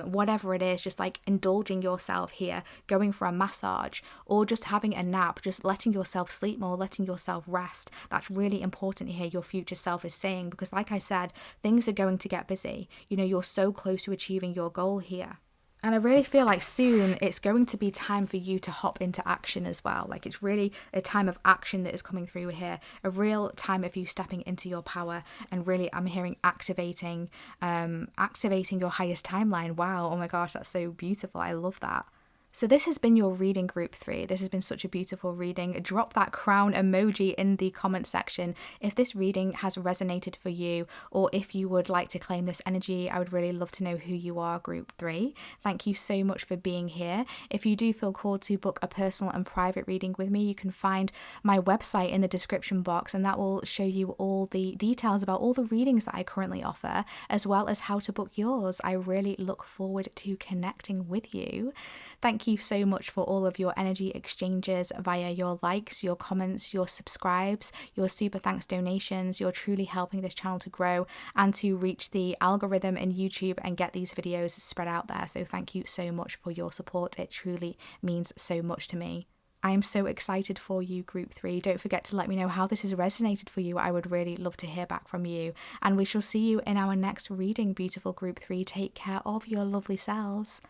whatever it is, just like indulging yourself here, going for a massage, or just having a nap, just letting yourself sleep more, letting yourself rest. That's really important here, your future self is saying, because like I said, things are going to get busy. You know, you're so close to achieving your goal here. And I really feel like soon it's going to be time for you to hop into action as well. Like it's really a time of action that is coming through here. A real time of you stepping into your power, and really I'm hearing activating your highest timeline. Wow, oh my gosh, that's so beautiful. I love that. So this has been your reading, group 3. This has been such a beautiful reading. Drop that crown emoji in the comment section if this reading has resonated for you, or if you would like to claim this energy. I would really love to know who you are, group 3. Thank you so much for being here. If you do feel called to book a personal and private reading with me, you can find my website in the description box, and that will show you all the details about all the readings that I currently offer, as well as how to book yours. I really look forward to connecting with you. Thank you so much for all of your energy exchanges via your likes, your comments, your subscribes, your super thanks donations. You're truly helping this channel to grow and to reach the algorithm in YouTube and get these videos spread out there. So thank you so much for your support. It truly means so much to me. I am so excited for you, group 3. Don't forget to let me know how this has resonated for you. I would really love to hear back from you. And we shall see you in our next reading, beautiful group 3. Take care of your lovely selves.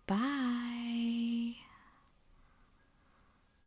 Bye.